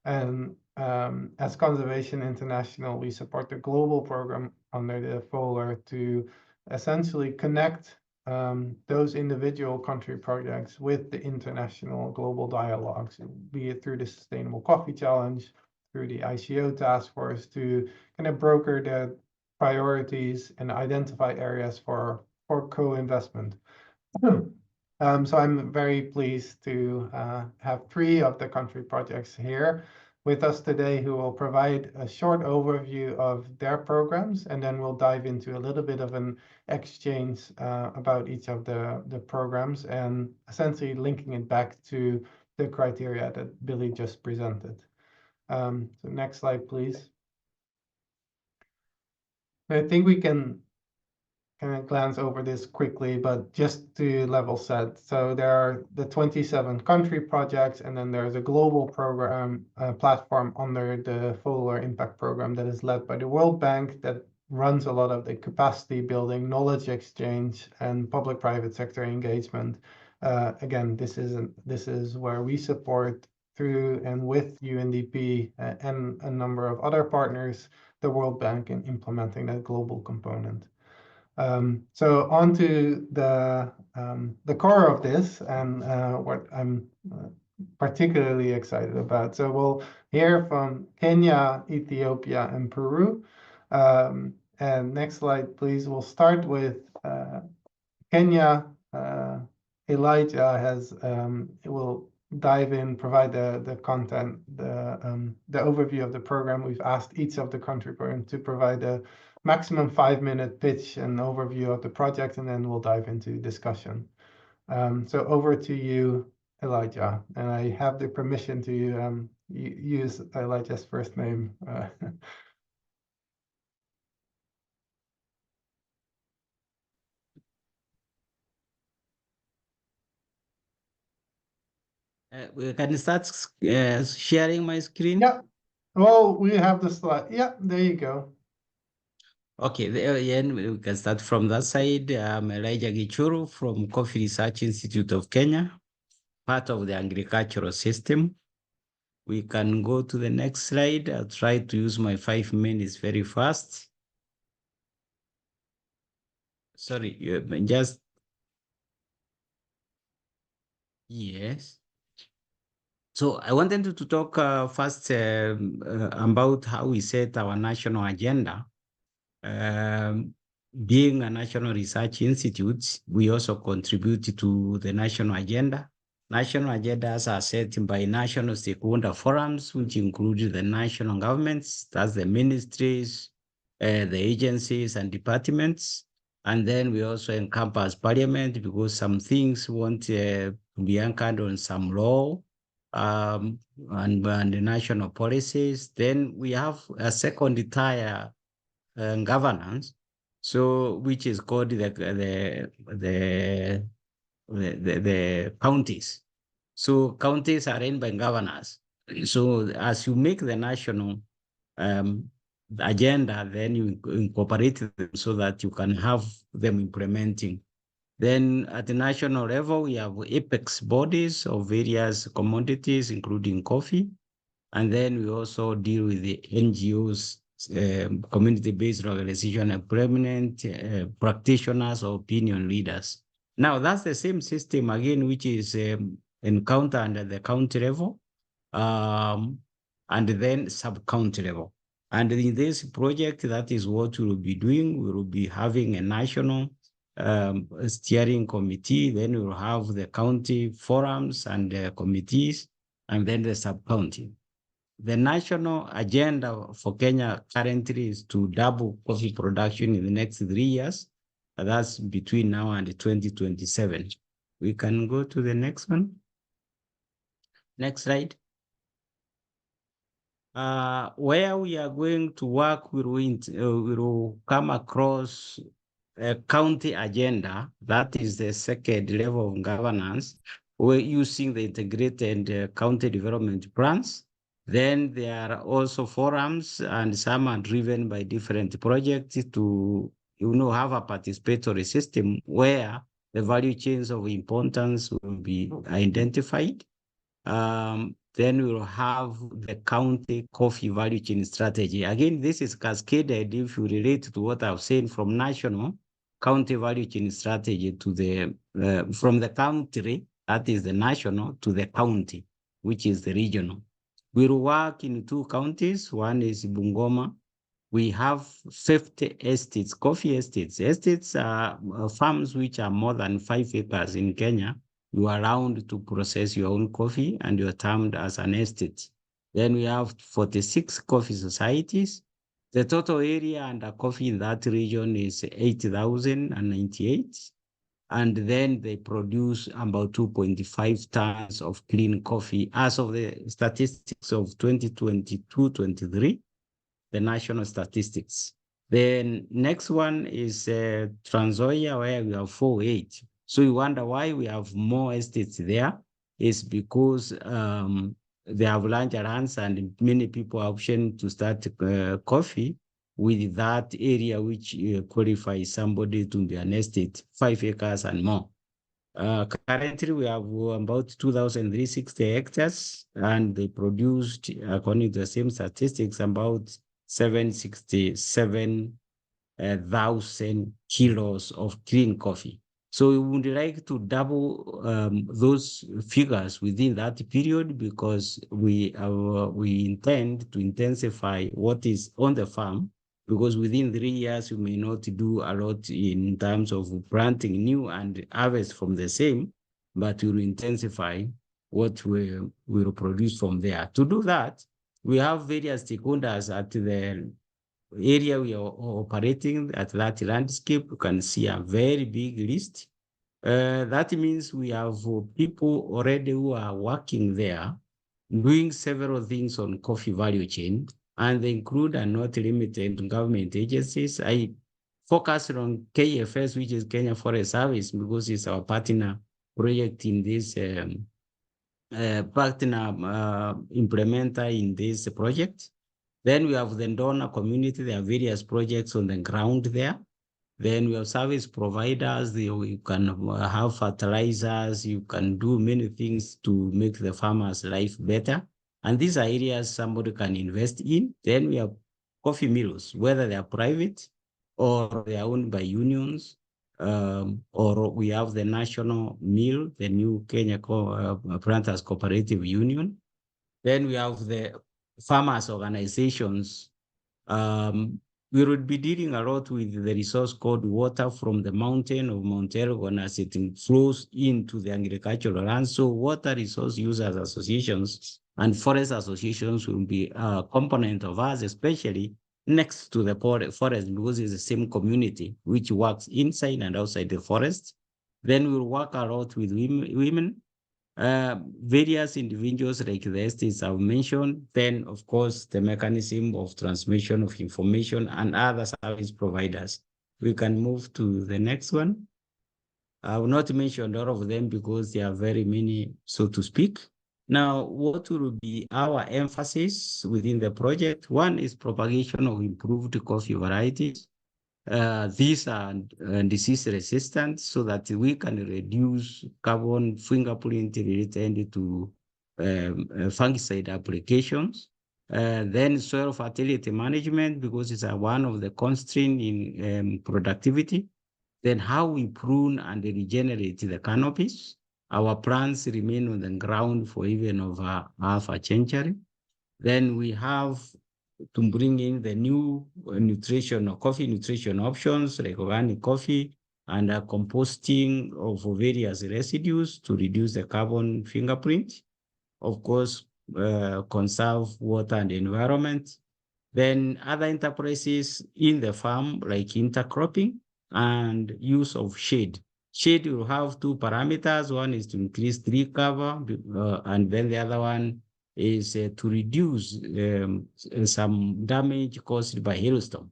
And as Conservation International, we support the global program under the FOLUR to essentially connect those individual country projects with the international global dialogues, be it through the Sustainable Coffee Challenge, through the ICO task force, to kind of broker the priorities and identify areas for co-investment. So I'm very pleased to have 3 of the country projects here with us today who will provide a short overview of their programs, and then we'll dive into a little bit of an exchange about each of the programs and essentially linking it back to the criteria that Billy just presented. So next slide, please. I think we can kind of glance over this quickly, but just to level set. So there are the 27 country projects, and then there's a global program platform under the FOLUR Impact Program that is led by the World Bank, that runs a lot of the capacity building, knowledge exchange, and public-private sector engagement. Again, this is where we support through and with UNDP and a number of other partners, the World Bank, in implementing that global component. So on to the core of this and what I'm particularly excited about. So we'll hear from Kenya, Ethiopia, and Peru. And next slide, please. We'll start with Kenya. Elijah will dive in, provide the content, the overview of the program. We've asked each of the country programs to provide a maximum 5-minute pitch and overview of the project, and then we'll dive into discussion. So over to you, Elijah, and I have the permission to use Elijah's first name. We can start sharing my screen. Yeah. Well, we have the slide. Yeah, there you go. Okay, then we can start from that side. I'm Elijah Gichuru from Coffee Research Institute of Kenya, part of the agricultural system. We can go to the next slide. I'll try to use my 5 minutes very fast. Sorry, just, yes. So I wanted to talk first about how we set our national agenda. Being a national research institute, we also contribute to the national agenda. National agendas are set by national stakeholder forums, which include the national governments, that's the ministries, the agencies and departments. And then we also encompass parliament, because some things want to be anchored on some law and the national policies. Then we have a second tier governance, so which is called the counties. So counties are run by governors. So as you make the national agenda, then you incorporate them so that you can have them implementing. Then at the national level, we have apex bodies of various commodities, including coffee. And then we also deal with the NGOs, community-based organization, and prominent practitioners or opinion leaders. Now, that's the same system, again, which is encountered at the county level, and then sub-county level. And in this project, that is what we will be doing. We will be having a national steering committee, then we will have the county forums and committees, and then the sub-county. The national agenda for Kenya currently is to double coffee production in the next 3 years. That's between now and 2027. We can go to the next one. Next slide. Where we are going to work, we will come across a county agenda. That is the second level of governance. We're using the integrated county development plans. Then there are also forums, and some are driven by different projects to, have a participatory system where the value chains of importance will be identified. Then we'll have the county coffee value chain strategy. Again, this is cascaded if you relate to what I've said from national county value chain strategy to the, from the country, that is the national, to the county, which is the regional. We'll work in 2 counties. One is Bungoma. We have 50 estates, coffee estates. Estates are farms which are more than 5 acres in Kenya. You are allowed to process your own coffee and you're termed as an estate. Then we have 46 coffee societies. The total area under coffee in that region is 80,098. And then they produce about 2.5 tons of clean coffee as of the statistics of 2022-23, the national statistics. Then next one is Trans Nzoia, where we have 48. So you wonder why we have more estates there. It's because they have larger lands and many people have option to start coffee with that area which qualifies somebody to be an estate, 5 acres and more. Currently, we have about 2,360 hectares, and they produced, according to the same statistics, about 767,000 kilos of clean coffee. So we would like to double those figures within that period, because we intend to intensify what is on the farm, because within 3 years, we may not do a lot in terms of planting new and harvest from the same, but we will intensify what we will produce from there. To do that, we have various stakeholders at the area we are operating at that landscape. You can see a very big list. That means we have people already who are working there, doing several things on coffee value chain, and they include and not limited to government agencies. I focus on KFS, which is Kenya Forest Service, because it's our partner project in this, implementer in this project. Then we have the donor community. There are various projects on the ground there. Then we have service providers. You can have fertilizers. You can do many things to make the farmers' life better. And these are areas somebody can invest in. Then we have coffee mills, whether they are private or they are owned by unions, or we have the national mill, the new Kenya Planters Cooperative Union. Then we have the farmers' organizations. We would be dealing a lot with the resource called water from the mountain of Mount Elgon as it flows into the agricultural land. So water resource users associations and forest associations will be a component of us, especially next to the forest, because it's the same community which works inside and outside the forest. Then we'll work a lot with women. Various individuals like the estates I've mentioned, then of course the mechanism of transmission of information and other service providers. We can move to the next one. I will not mention all of them because there are very many, so to speak. Now, what will be our emphasis within the project? One is propagation of improved coffee varieties. These are disease resistant so that we can reduce carbon fingerprint related to fungicide applications. Then soil fertility management, because it's one of the constraints in productivity. Then how we prune and regenerate the canopies. Our plants remain on the ground for even over half a century. Then we have to bring in the new coffee nutrition options like organic coffee and composting of various residues to reduce the carbon fingerprint. Of course, conserve water and environment. Then other enterprises in the farm like intercropping and use of shade. Shade will have two parameters. One is to increase tree cover, and then the other one is to reduce some damage caused by hailstorm.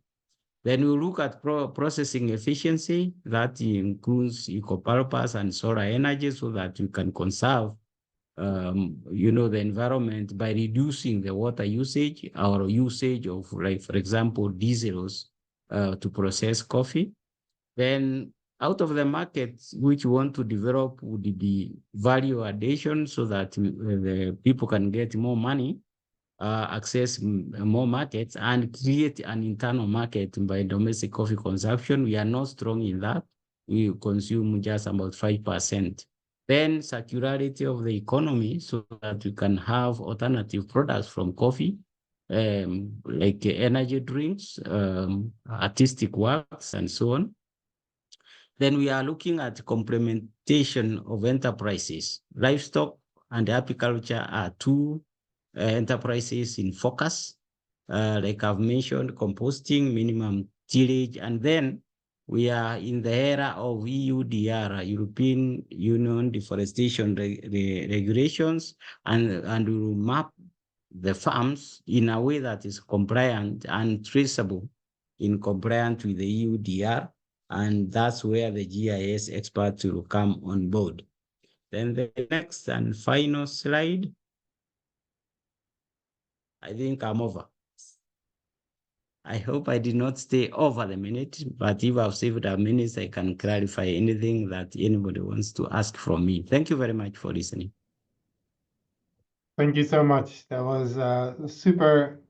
Then we look at processing efficiency. That includes eco-purpose and solar energy so that you can conserve the environment by reducing the water usage or usage of, like, for example, diesels to process coffee. Then out of the markets which we want to develop would be value addition so that the people can get more money, access more markets, and create an internal market by domestic coffee consumption. We are not strong in that. We consume just about 5%. Then circularity of the economy so that we can have alternative products from coffee, like energy drinks, artistic works, and so on. Then we are looking at complementation of enterprises. Livestock and apiculture are two enterprises in focus. Like I've mentioned, composting, minimum tillage, and then we are in the era of EUDR, European Union Deforestation Regulations, and we will map the farms in a way that is compliant and traceable in compliance with the EUDR, and that's where the GIS experts will come on board. Then the next and final slide. I think I'm over. I hope I did not stay over the minute, but if I've saved a minute, I can clarify anything that anybody wants to ask from me. Thank you very much for listening. Thank you so much. That was super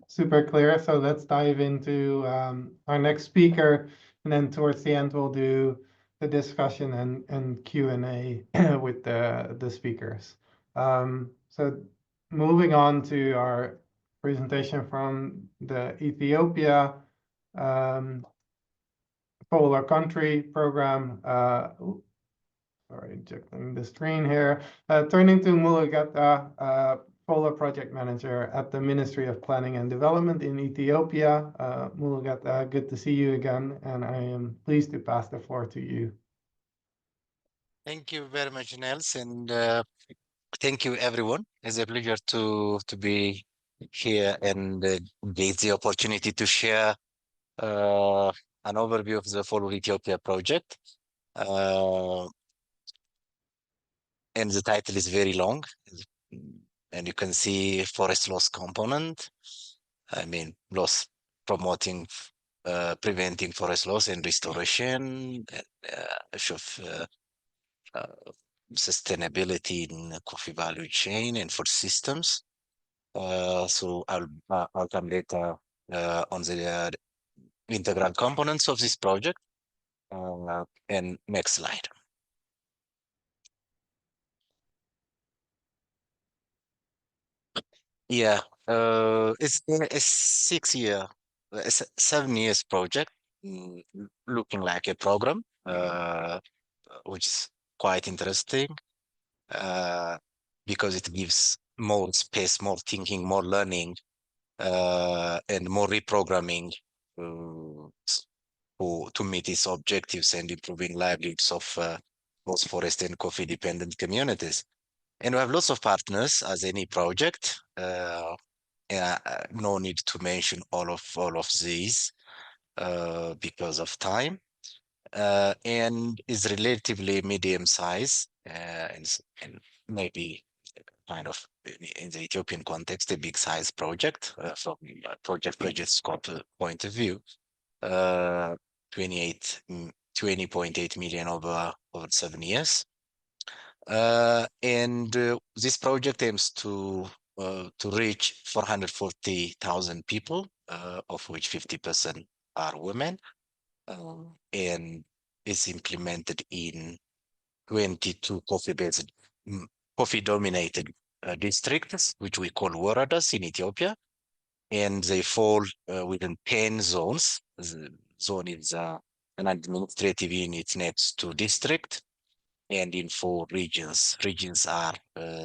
clear. So let's dive into our next speaker, and then towards the end we'll do the discussion and Q&A with the speakers. So moving on to our presentation from the Ethiopia FOLUR country program. Sorry, checking the screen here. Turning to Mulugata, FOLUR project manager at the Ministry of Planning and Development in Ethiopia. Mulugata, good to see you again, and I am pleased to pass the floor to you. Thank you very much, Nels, and thank you, everyone. It's a pleasure to be here and get the opportunity to share an overview of the FOLUR Ethiopia project. And the title is very long, and you can see forest loss component. I mean, loss promoting, preventing forest loss and restoration, sustainability in the coffee value chain and food systems. So I'll come later on the integral components of this project. And next slide. Yeah, it's a 7 years project, looking like a program, which is quite interesting because it gives more space, more thinking, more learning, and more reprogramming to meet its objectives and improving livelihoods of both forest and coffee dependent communities. And we have lots of partners as any project. No need to mention all of these because of time. And is relatively medium size and maybe kind of in the Ethiopian context, a big size project from a project budget scope point of view. 20.8 million over 7 years. And this project aims to reach 440,000 people, of which 50% are women, and is implemented in 22 coffee-based, coffee-dominated districts, which we call waradas in Ethiopia, and they fall within 10 zones. The zone is an administrative unit next to district, and in 4 regions. Regions are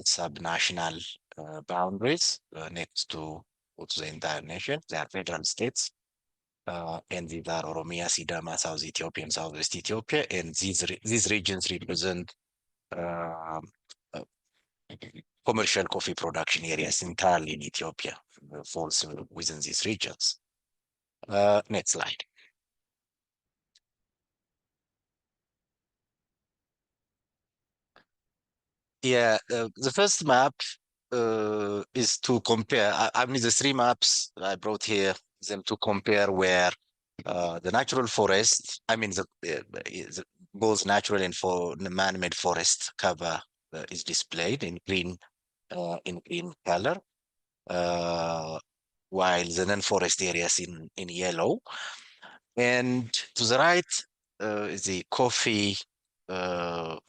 sub-national boundaries next to the entire nation. They are federal states. And these are Oromia, Sidama, South Ethiopia, and Southwest Ethiopia. And these regions represent commercial coffee production areas entirely in Ethiopia, falls within these regions. Next slide. Yeah, the first map is to compare. I mean, the 3 maps I brought here, them to compare where the natural forest, I mean, both natural and for the man-made forest cover is displayed in green color, while the non-forest areas in yellow. And to the right is the coffee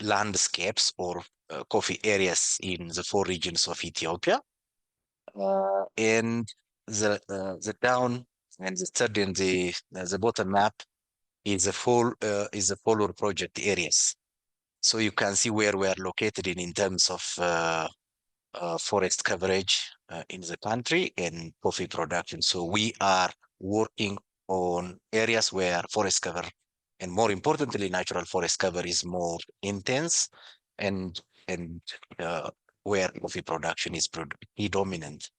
landscapes or coffee areas in the 4 regions of Ethiopia. And the down and the third in the bottom map is the FOLUR project areas. So you can see where we are located in terms of forest coverage in the country and coffee production. So we are working on areas where forest cover, and more importantly, natural forest cover is more intense, and where coffee production is predominant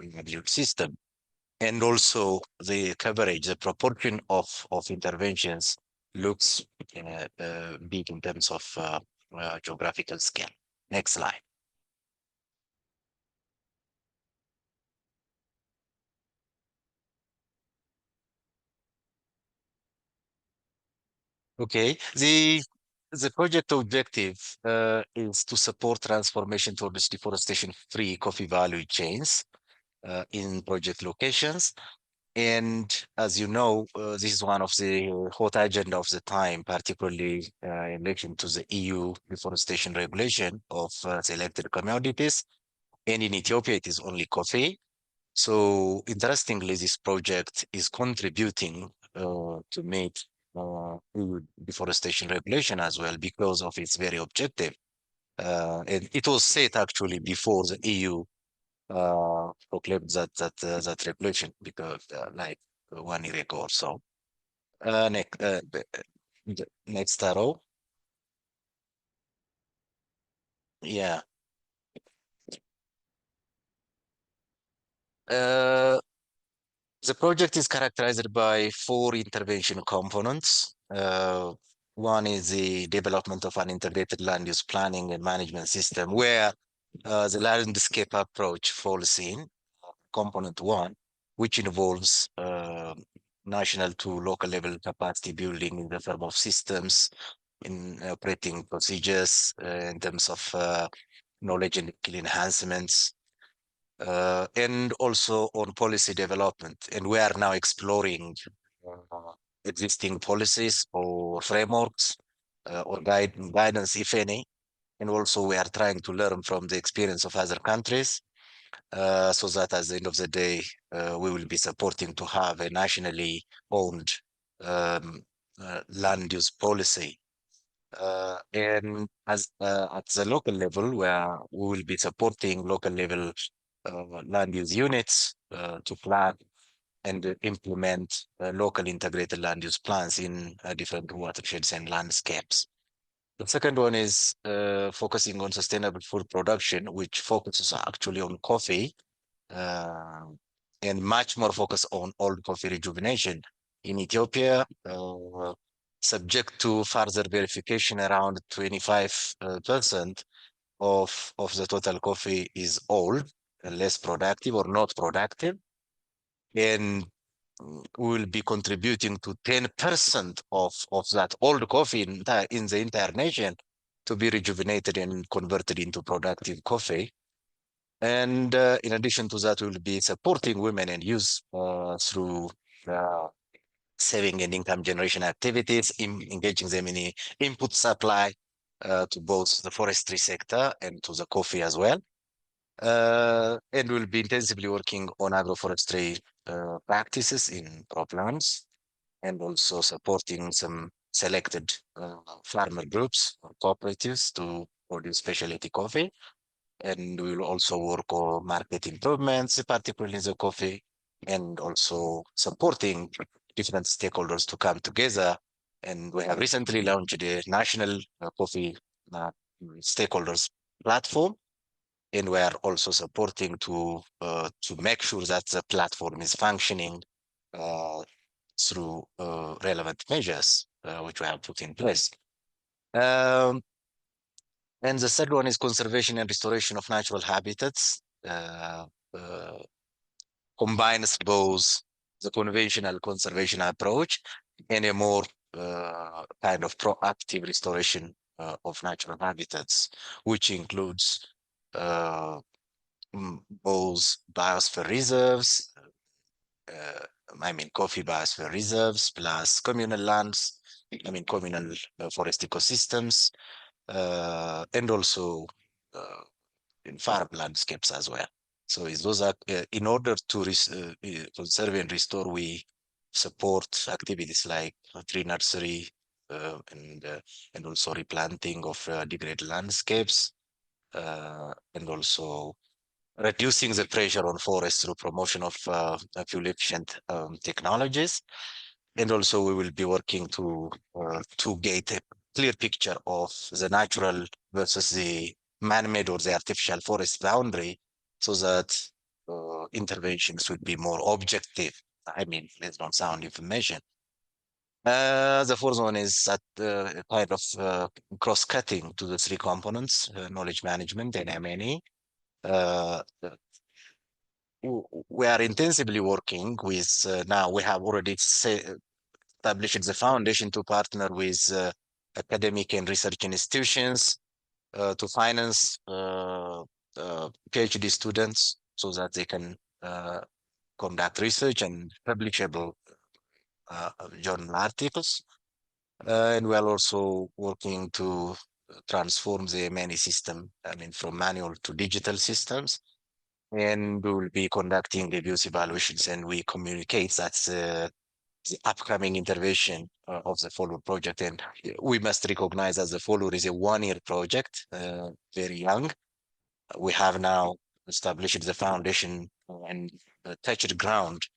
in the system. And also the coverage, the proportion of interventions looks big in terms of geographical scale. Next slide. Okay, the project objective is to support transformation towards deforestation-free coffee value chains in project locations. And as you know, this is one of the hot agenda of the time, particularly in relation to the EU deforestation regulation of selected commodities. And in Ethiopia, it is only coffee. So interestingly, this project is contributing to meet EU deforestation regulation as well because of its very objective. And it was said actually before the EU proclaimed that regulation, because like 1 year ago or so. Next arrow. Yeah. The project is characterized by 4 intervention components. One is the development of an integrated land use planning and management system, where the landscape approach falls in component 1, which involves national to local level capacity building in the form of systems, in operating procedures, in terms of knowledge and skill enhancements, and also on policy development. And we are now exploring existing policies or frameworks or guidance, if any. And also we are trying to learn from the experience of other countries so that at the end of the day, we will be supporting to have a nationally owned land use policy. And as at the local level, where we will be supporting local level land use units to plan and implement local integrated land use plans in different watersheds and landscapes. The second one is focusing on sustainable food production, which focuses actually on coffee and much more focus on old coffee rejuvenation. In Ethiopia, subject to further verification, around 25% of the total coffee is old, less productive or not productive. And we will be contributing to 10% of that old coffee in the entire nation to be rejuvenated and converted into productive coffee. And in addition to that, we will be supporting women and youth through saving and income generation activities, engaging them in the input supply to both the forestry sector and to the coffee as well. And we'll be intensively working on agroforestry practices in croplands and also supporting some selected farmer groups or cooperatives to produce specialty coffee. And we will also work on market improvements, particularly in the coffee, and also supporting different stakeholders to come together. And we have recently launched a national coffee stakeholders platform, and we are also supporting to make sure that the platform is functioning through relevant measures which we have put in place. And the third one is conservation and restoration of natural habitats. Combines both the conventional conservation approach and a more kind of proactive restoration of natural habitats, which includes both biosphere reserves, coffee biosphere reserves, plus communal lands, communal forest ecosystems, and also in farm landscapes as well. So those are, in order to conserve and restore, we support activities like tree nursery and also replanting of degraded landscapes, and also reducing the pressure on forests through promotion of fuel efficient technologies. And also we will be working to get a clear picture of the natural versus the man-made or the artificial forest boundary, so that interventions would be more objective, based on sound information. The fourth one is that kind of cross-cutting to the three components, knowledge management and M&E. We are intensively working with, now we have already established the foundation to partner with academic and research institutions to finance PhD students so that they can conduct research and publishable journal articles. And we are also working to transform the M&E system, from manual to digital systems. And we will be conducting reviews, evaluations, and we communicate that the upcoming intervention of the FOLUR project. And we must recognize that the FOLUR is a one-year project, very young. We have now established the foundation and touched ground,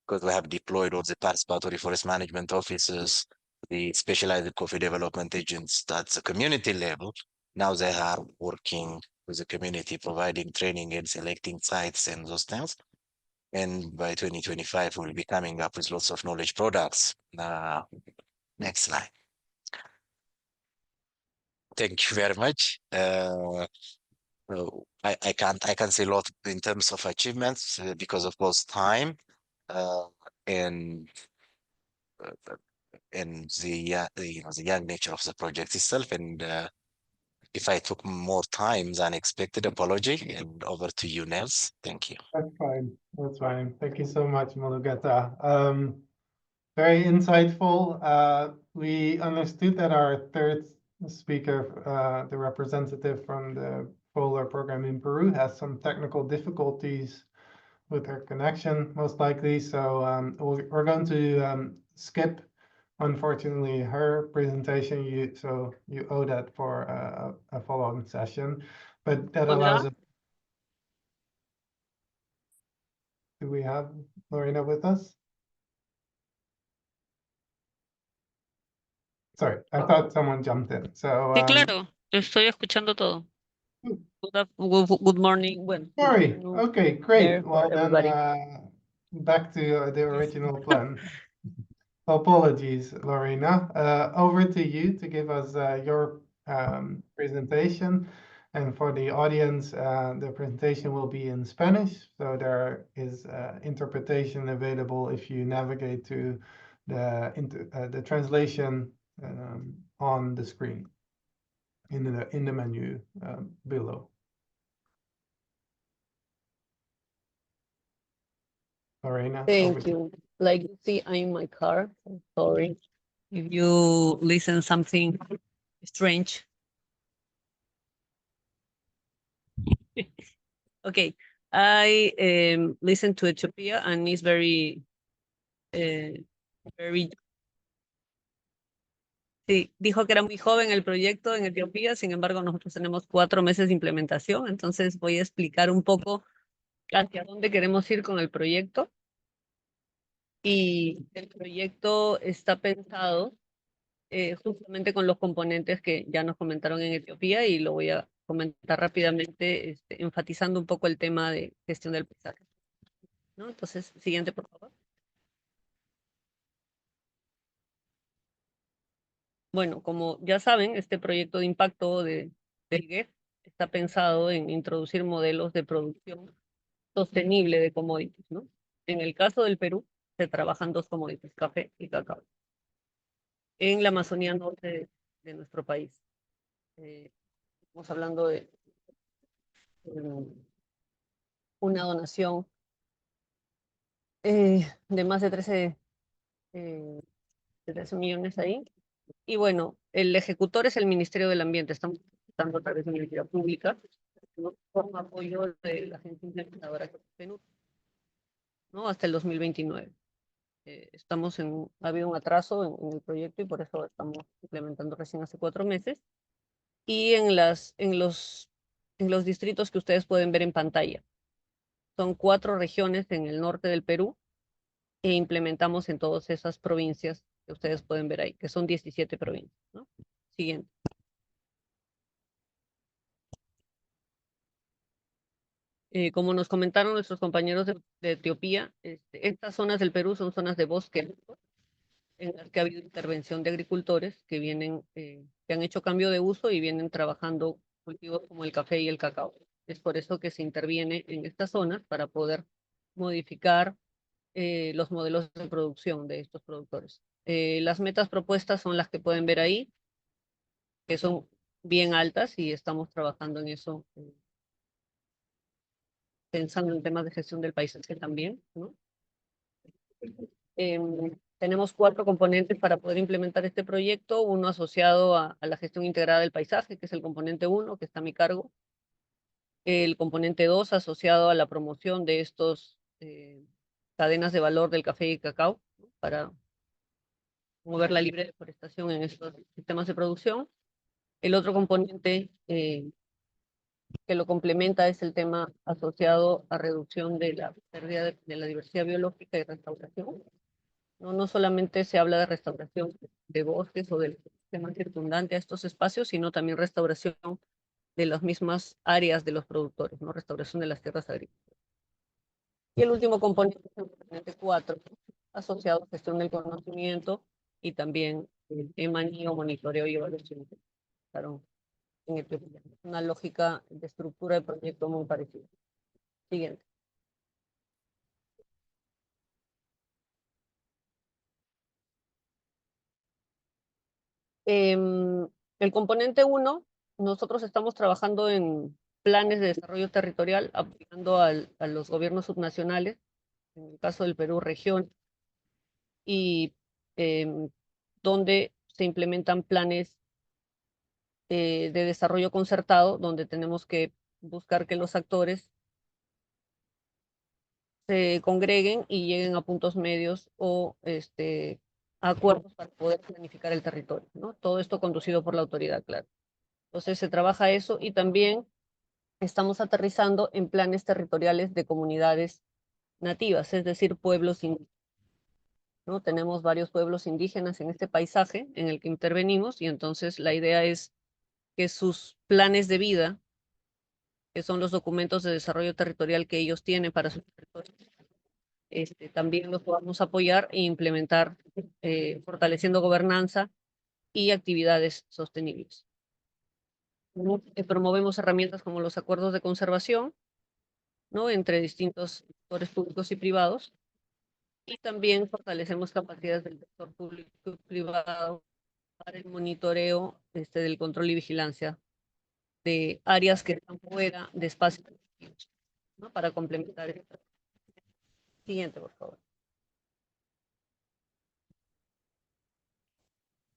because we have deployed all the participatory forest management officers, the specialized coffee development agents at the community level. Now they are working with the community, providing training and selecting sites and those things. And by 2025, we'll be coming up with lots of knowledge products. Next slide. Thank you very much. I can't say a lot in terms of achievements because of course time and the young nature of the project itself. And if I took more time than expected, apology. And over to you, Nels. Thank you. That's fine. That's fine. Thank you so much, Mulugeta. Very insightful. We understood that our third speaker, the representative from the FOLUR program in Peru, has some technical difficulties with her connection, most likely. So we're going to skip, unfortunately, her presentation. So you owe that for a follow-on session, but that allows us. Do we have Lorena with us? Sorry, I thought someone jumped in. So Sí, claro, estoy escuchando todo. Good morning. Well, sorry. Okay, great. Well, then everybody. back to the original plan. Apologies, Lorena. Over to you to give us your presentation. And for the audience, the presentation will be in Spanish, so there is interpretation available if you navigate to the translation on the screen in the menu below. Lorena, over Thank to you. Like you see, I'm in my car. So sorry if you listen something strange. Okay, I listened to Ethiopia and it's very, very. Sí, dijo que era muy joven el proyecto en Etiopía, sin embargo, nosotros tenemos 4 meses de implementación, entonces voy a explicar un poco hacia dónde queremos ir con el proyecto. Y el proyecto está pensado justamente con los componentes que ya nos comentaron en Etiopía y lo voy a comentar rápidamente, enfatizando un poco el tema de gestión del paisaje, ¿no? Entonces, siguiente, por favor. Bueno, como ya saben, este proyecto de impacto del GEF está pensado en introducir modelos de producción sostenible de commodities, ¿no? En el caso del Perú, se trabajan 2 commodities, café y cacao. En la Amazonía norte de nuestro país. Estamos hablando de una donación de más de 13 millones ahí. Y bueno, el ejecutor es el Ministerio del Ambiente. Estamos tratando a través de una entidad pública, ¿no? Con apoyo de la agencia implementadora que es Peru, ¿no? Hasta el 2029. Ha habido un atraso en el proyecto y por eso estamos implementando recién hace 4 meses. Y en los distritos que ustedes pueden ver en pantalla. Son 4 regiones en el norte del Perú e implementamos en todas esas provincias que ustedes pueden ver ahí, que son 17 provincias, ¿no? Siguiente. Como nos comentaron nuestros compañeros de Etiopía, estas zonas del Perú son zonas de bosque, ¿no? En las que ha habido intervención de agricultores que que han hecho cambio de uso y vienen trabajando cultivos como el café y el cacao. Es por eso que se interviene en estas zonas para poder modificar los modelos de producción de estos productores. Las metas propuestas son las que pueden ver ahí, que son bien altas y estamos trabajando en eso, pensando en temas de gestión del paisaje también, ¿no? Tenemos 4 componentes para poder implementar este proyecto, uno asociado a la gestión integrada del paisaje, que es el componente 1, que está a mi cargo. El componente 2, asociado a la promoción de estos cadenas de valor del café y cacao, ¿no? Para mover la libre deforestación en estos sistemas de producción. El otro componente que lo complementa es el tema asociado a reducción de la pérdida de la diversidad biológica y restauración. No solamente se habla de restauración de bosques o del sistema circundante a estos espacios, sino también restauración de las mismas áreas de los productores, ¿no? Restauración de las tierras agrícolas. Y el último componente es el componente 4, asociado a gestión del conocimiento y también manejo, monitoreo y evaluación. Claro, en Etiopía. Una lógica de estructura de proyecto muy parecida. Siguiente. El componente 1, nosotros estamos trabajando en planes de desarrollo territorial, apoyando a los gobiernos subnacionales, en el caso del Perú, región, y donde se implementan planes de desarrollo concertado, donde tenemos que buscar que los actores se congreguen y lleguen a puntos medios o a acuerdos para poder planificar el territorio, ¿no? Todo esto conducido por la autoridad, claro. Entonces se trabaja eso y también estamos aterrizando en planes territoriales de comunidades nativas, es decir, pueblos indígenas, ¿no? Tenemos varios pueblos indígenas en este paisaje en el que intervenimos y entonces la idea es que sus planes de vida, que son los documentos de desarrollo territorial que ellos tienen para sus territorios, también los podamos apoyar e implementar, fortaleciendo gobernanza y actividades sostenibles. ¿no? Promovemos herramientas como los acuerdos de conservación, ¿no? Entre distintos sectores públicos y privados. Y también fortalecemos capacidades del sector público y privado para el monitoreo del control y vigilancia de áreas que están fuera de espacios productivos, ¿no? Para complementar esto. Siguiente, por favor.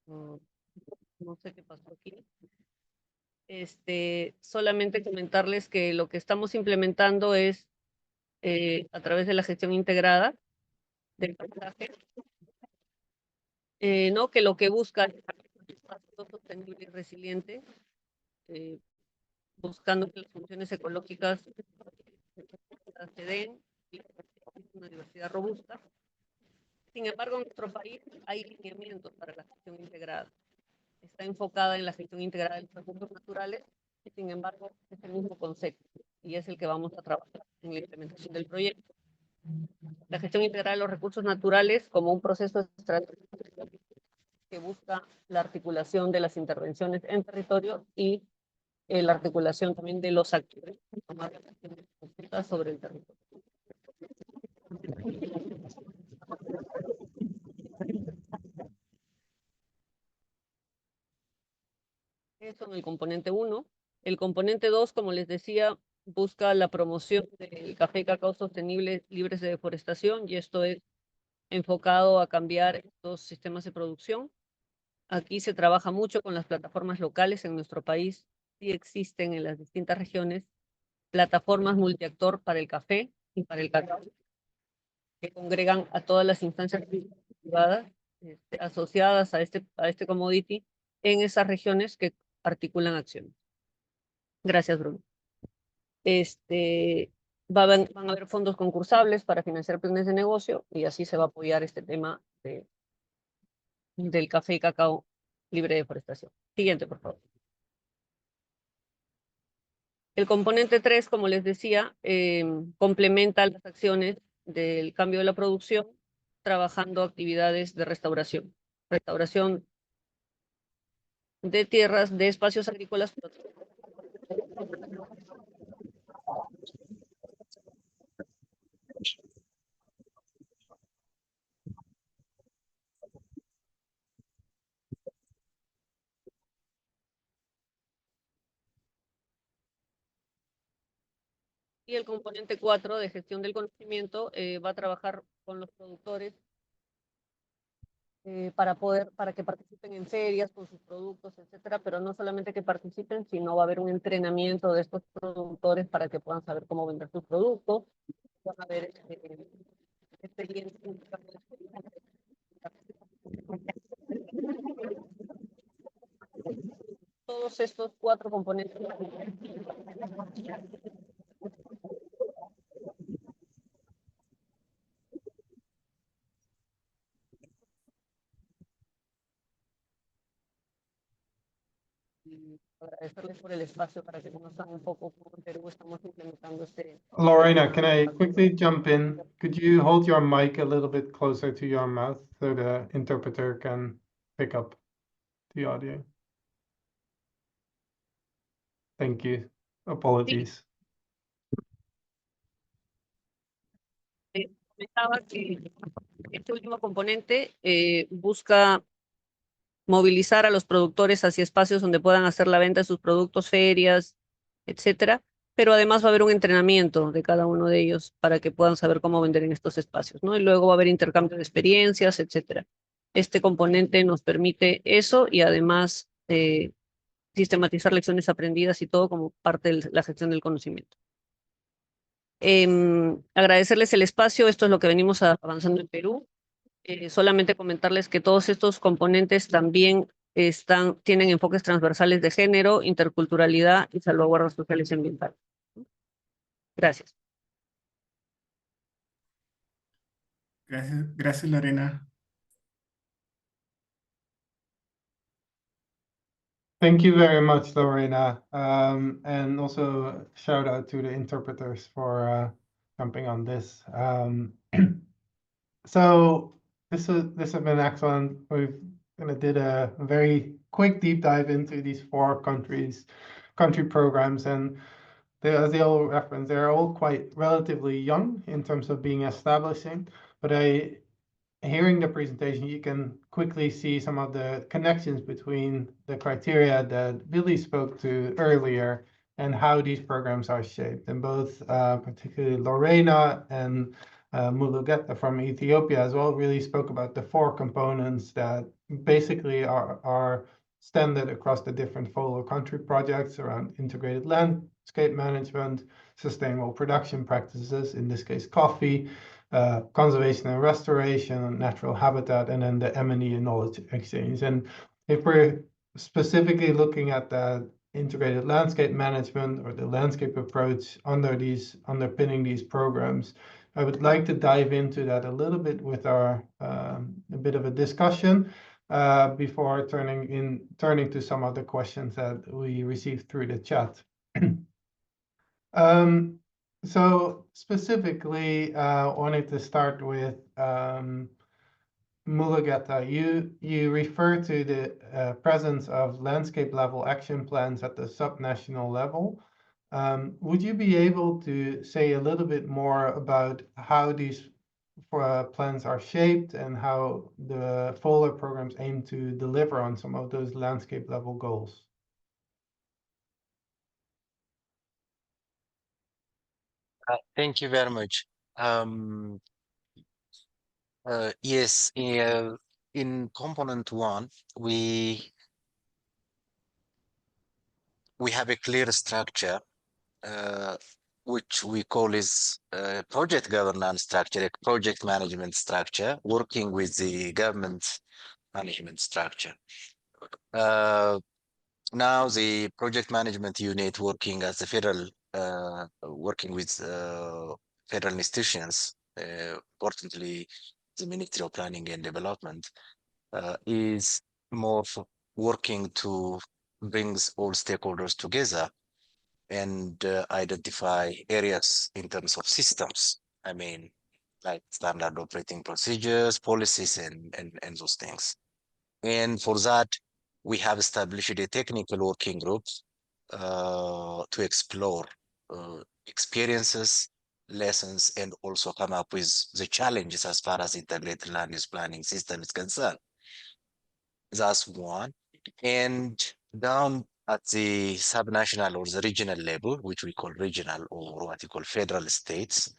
No sé qué pasó aquí. Solamente comentarles que lo que estamos implementando es a través de la gestión integrada del paisaje, ¿no? Que lo que busca es un espacio sostenible y resiliente, buscando que las funciones ecológicas se den y una diversidad robusta. Sin embargo, en nuestro país hay lineamientos para la gestión integrada. Está enfocada en la gestión integrada de los recursos naturales, y sin embargo es el mismo concepto y es el que vamos a trabajar en la implementación del proyecto. La gestión integral de los recursos naturales como un proceso estratégico que busca la articulación de las intervenciones en territorio y la articulación también de los actores tomar decisiones concretas sobre el territorio. Eso en el componente 1. El componente 2, como les decía, busca la promoción del café y cacao sostenibles libres de deforestación, y esto es enfocado a cambiar estos sistemas de producción. Aquí se trabaja mucho con las plataformas locales en nuestro país. Sí existen en las distintas regiones plataformas multiactor para el café y para el cacao, que congregan a todas las instancias privadas asociadas a este commodity en esas regiones que articulan acciones. Gracias, Bruno. Van a haber fondos concursables para financiar planes de negocio y así se va a apoyar este tema del café y cacao libre de deforestación. Siguiente, por favor. El componente 3, como les decía, complementa las acciones del cambio de la producción, trabajando actividades de restauración. Restauración de tierras, de espacios agrícolas. Y el componente 4 de gestión del conocimiento va a trabajar con los productores para que participen en ferias con sus productos, etcétera, pero no solamente que participen, sino va a haber un entrenamiento de estos productores para que puedan saber cómo vender sus productos, van a haber experiencias. Todos estos 4 componentes. Agradecerles por el espacio para que conozcan un poco cómo en Perú estamos implementando Lorena, can I quickly jump in? Could you hold your mic a little bit closer to your mouth so the interpreter can pick up the audio? Thank you. Apologies. Comentaba que este último componente busca movilizar a los productores hacia espacios donde puedan hacer la venta de sus productos, ferias, etcétera, pero además va a haber un entrenamiento de cada uno de ellos para que puedan saber cómo vender en estos espacios, ¿no? Y luego va a haber intercambio de experiencias, etcétera. Este componente nos permite eso y además sistematizar lecciones aprendidas y todo como parte de la gestión del conocimiento. Agradecerles el espacio, esto es lo que venimos avanzando en Perú. Solamente comentarles que todos estos componentes también tienen enfoques transversales de género, interculturalidad y salvaguardas sociales y ambientales. Gracias. Gracias Lorena. Thank you very much, Lorena. And also shout out to the interpreters for jumping on this. So this has been excellent. We've did a very quick deep dive into these 4 countries country programs, and as they all reference, they're all quite relatively young in terms of being establishing. But hearing the presentation, you can quickly see some of the connections between the criteria that Billy spoke to earlier and how these programs are shaped. And both, particularly Lorena and Mulugeta from Ethiopia as well, really spoke about the 4 components that basically are standard across the different FOLUR country projects around integrated landscape management, sustainable production practices, in this case coffee, conservation and restoration, natural habitat, and then the M&E and knowledge exchange. And if we're specifically looking at the integrated landscape management or the landscape approach underpinning these programs, I would like to dive into that a little bit with our a bit of a discussion before turning to some of the questions that we received through the chat. So specifically, wanted to start with Mulugeta. You refer to the presence of landscape level action plans at the subnational level. Would you be able to say a little bit more about how these plans are shaped and how the FOLUR programs aim to deliver on some of those landscape level goals? Thank you very much. Yes, in component 1, we have a clear structure, which we call is project governance structure, a project management structure, working with the government management structure. Now the project management unit working as a federal, working with federal institutions, importantly the Ministry of Planning and Development, is more working to bring all stakeholders together and identify areas in terms of systems. I mean, like standard operating procedures, policies, and those things. And for that, we have established a technical working group to explore experiences, lessons, and also come up with the challenges as far as integrated land use planning system is concerned. That's one. And down at the subnational or the regional level, which we call regional or what you call federal states,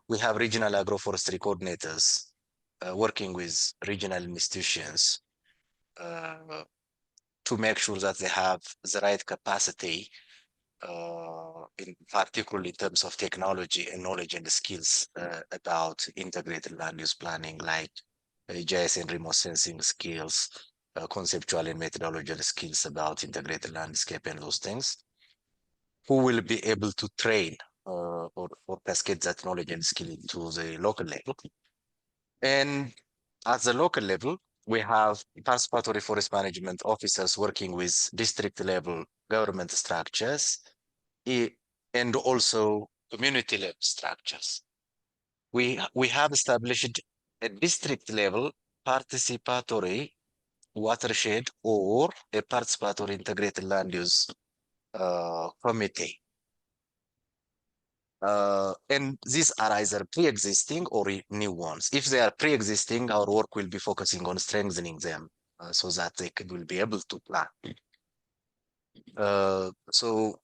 we have regional agroforestry coordinators working with regional institutions to make sure that they have the right capacity, in particularly in terms of technology and knowledge and skills about integrated land use planning, like GIS and remote sensing skills, conceptual and methodological skills about integrated landscape and those things, who will be able to train or cascade that knowledge and skill into the local level. And at the local level, we have participatory forest management officers working with district level government structures and also community level structures. We have established a district level participatory watershed or a participatory integrated land use committee. And these are either pre-existing or new ones. If they are pre-existing, our work will be focusing on strengthening them so that they will be able to plan. So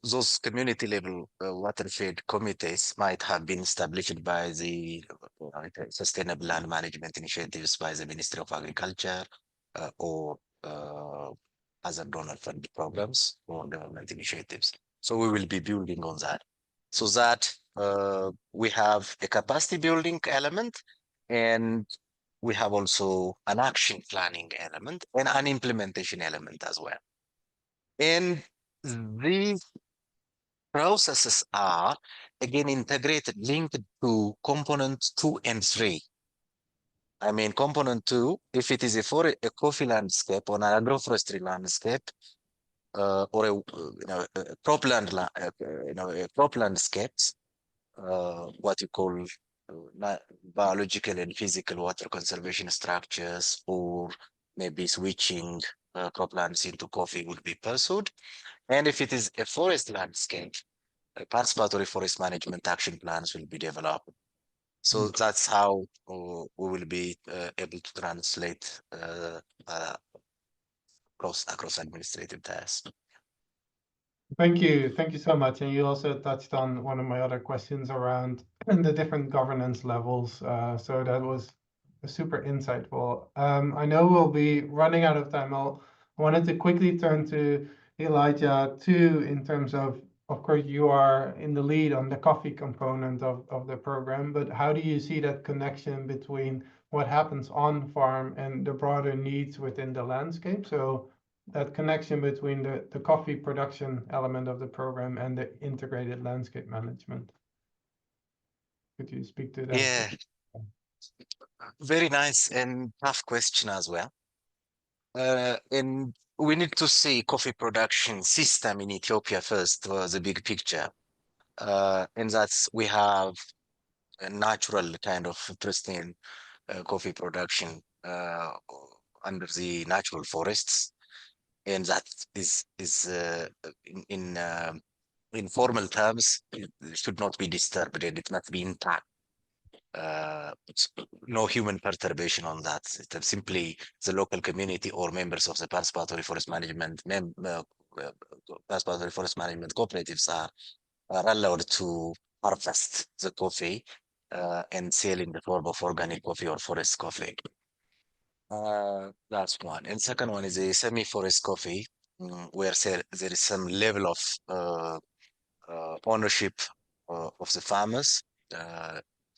those community level watershed committees might have been established by the Sustainable Land Management Initiatives by the Ministry of Agriculture or other donor funded programs or government initiatives. So we will be building on that so that we have a capacity building element, and we have also an action planning element and an implementation element as well. And these processes are again integrated, linked to components 2 and 3. I mean, component 2, if it is a coffee landscape or an agroforestry landscape, or a cropland, crop landscapes, what you call biological and physical water conservation structures, or maybe switching croplands into coffee will be pursued. And if it is a forest landscape, participatory forest management action plans will be developed. So that's how we will be able to translate across administrative tasks. Thank you so much. And you also touched on one of my other questions around the different governance levels. So that was super insightful. I know we'll be running out of time. I wanted to quickly turn to Elijah too, in terms of course, you are in the lead on the coffee component of the program, but how do you see that connection between what happens on farm and the broader needs within the landscape? So that connection between the coffee production element of the program and the integrated landscape management. Could you speak to that? Yeah, very nice and tough question as well. And we need to see coffee production system in Ethiopia first, was a big picture. And that's we have a natural kind of pristine coffee production under the natural forests, and that is in formal terms, it should not be disturbed and it must be intact. No human perturbation on that. It's simply the local community or members of the participatory forest management cooperatives are allowed to harvest the coffee and sell in the form of organic coffee or forest coffee. That's one. And second one is a semi-forest coffee, where there is some level of ownership of the farmers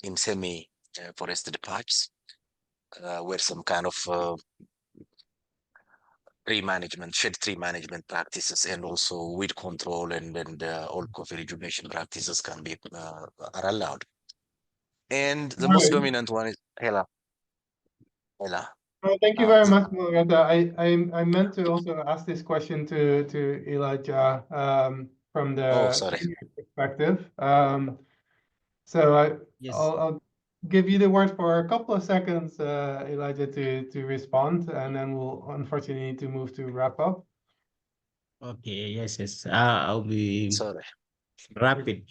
in semi-forested patches, where some kind of tree management, shade tree management practices, and also weed control and all coffee rejuvenation practices can be are allowed. And the most dominant one is Hela. Thank you very much, Morganta. I meant to also ask this question to Elijah from the senior perspective. So Yes. I'll give you the word for a couple of seconds, Elijah, to respond, and then we'll unfortunately need to move to wrap up. Okay, yes. I'll be Sorry. rapid.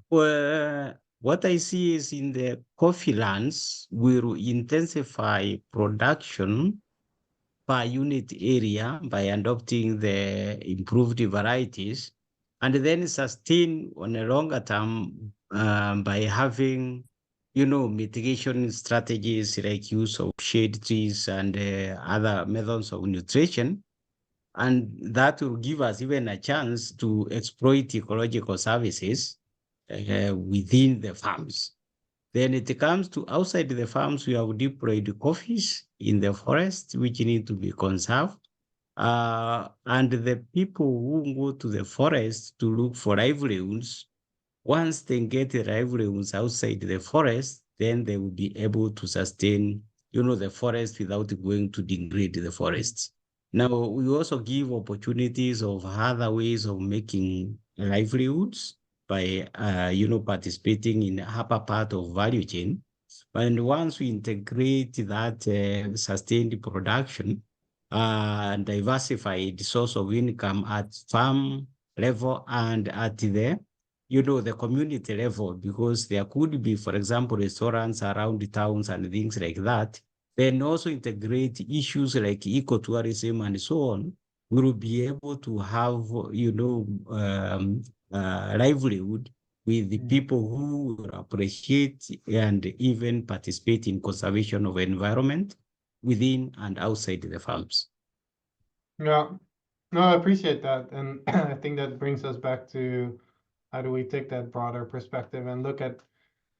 Well, what I see is in the coffee lands, we'll intensify production per unit area by adopting the improved varieties, and then sustain on a longer term by having, mitigation strategies like use of shade trees and other methods of nutrition. And that will give us even a chance to exploit ecological services within the farms. Then it comes to outside the farms, we have deployed coffees in the forest, which need to be conserved. And the people who go to the forest to look for livelihoods, once they get the livelihoods outside the forest, then they will be able to sustain, the forest without going to degrade the forests. Now, we also give opportunities of other ways of making livelihoods by, participating in the upper part of value chain. And once we integrate that sustained production, diversified source of income at farm level and at the community level, because there could be, for example, restaurants around the towns and things like that. Then also integrate issues like ecotourism and so on. We will be able to have, livelihood with the people who appreciate and even participate in conservation of environment within and outside the farms. Yeah, no, I appreciate that. And I think that brings us back to how do we take that broader perspective and look at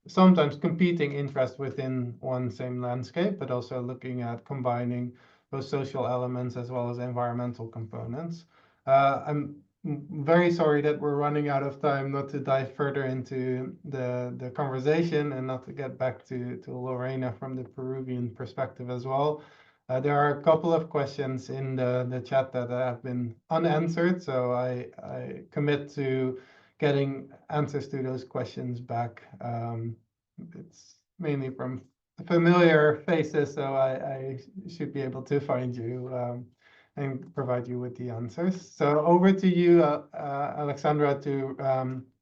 sometimes competing interests within one same landscape, but also looking at combining those social elements as well as environmental components. I'm very sorry that we're running out of time, not to dive further into the conversation and not to get back to Lorena from the Peruvian perspective as well. There are a couple of questions in the chat that have been unanswered, so I commit to getting answers to those questions back. It's mainly from familiar faces, so I should be able to find you. and provide you with the answers. So over to you, Alexandra, to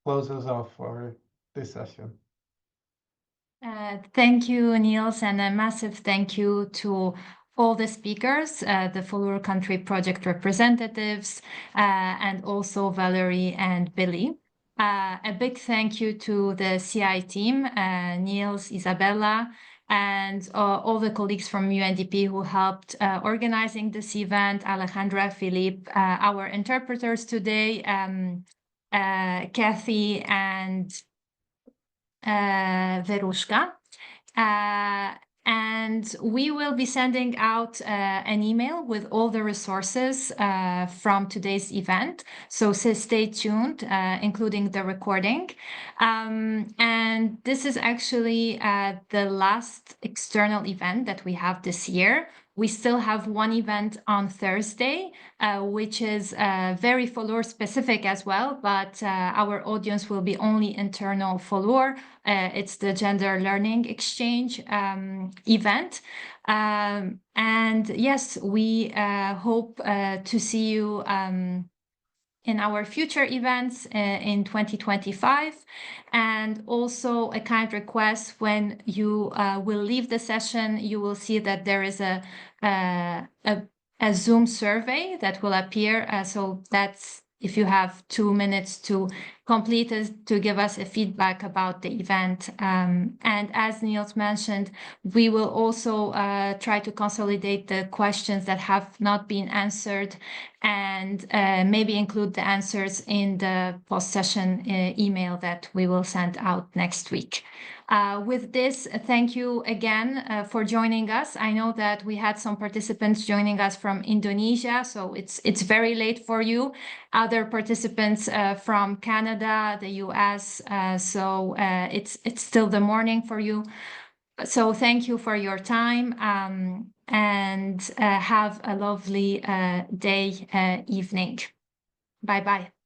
close us off for this session. Thank you, Niels, and a massive thank you to all the speakers, the FOLUR country project representatives, and also Valerie and Billy. A big thank you to the CI team, Niels, Isabella, and all the colleagues from UNDP who helped organizing this event, Alejandra, Philippe, our interpreters today, Kathy and Verushka. And we will be sending out an email with all the resources from today's event. So stay tuned, including the recording. And this is actually the last external event that we have this year. We still have one event on Thursday, which is very FOLUR specific as well, but our audience will be only internal FOLUR. It's the Gender Learning Exchange event. And yes, we hope to see you in our future events in 2025. And also a kind request, when you will leave the session, you will see that there is a Zoom survey that will appear. So that's if you have 2 minutes to complete it, to give us a feedback about the event. And as Niels mentioned, we will also try to consolidate the questions that have not been answered and maybe include the answers in the post-session email that we will send out next week. With this, thank you again for joining us. I know that we had some participants joining us from Indonesia, so it's very late for you. Other participants from Canada, the US, so it's still the morning for you. So thank you for your time, and have a lovely day, evening. Bye-bye.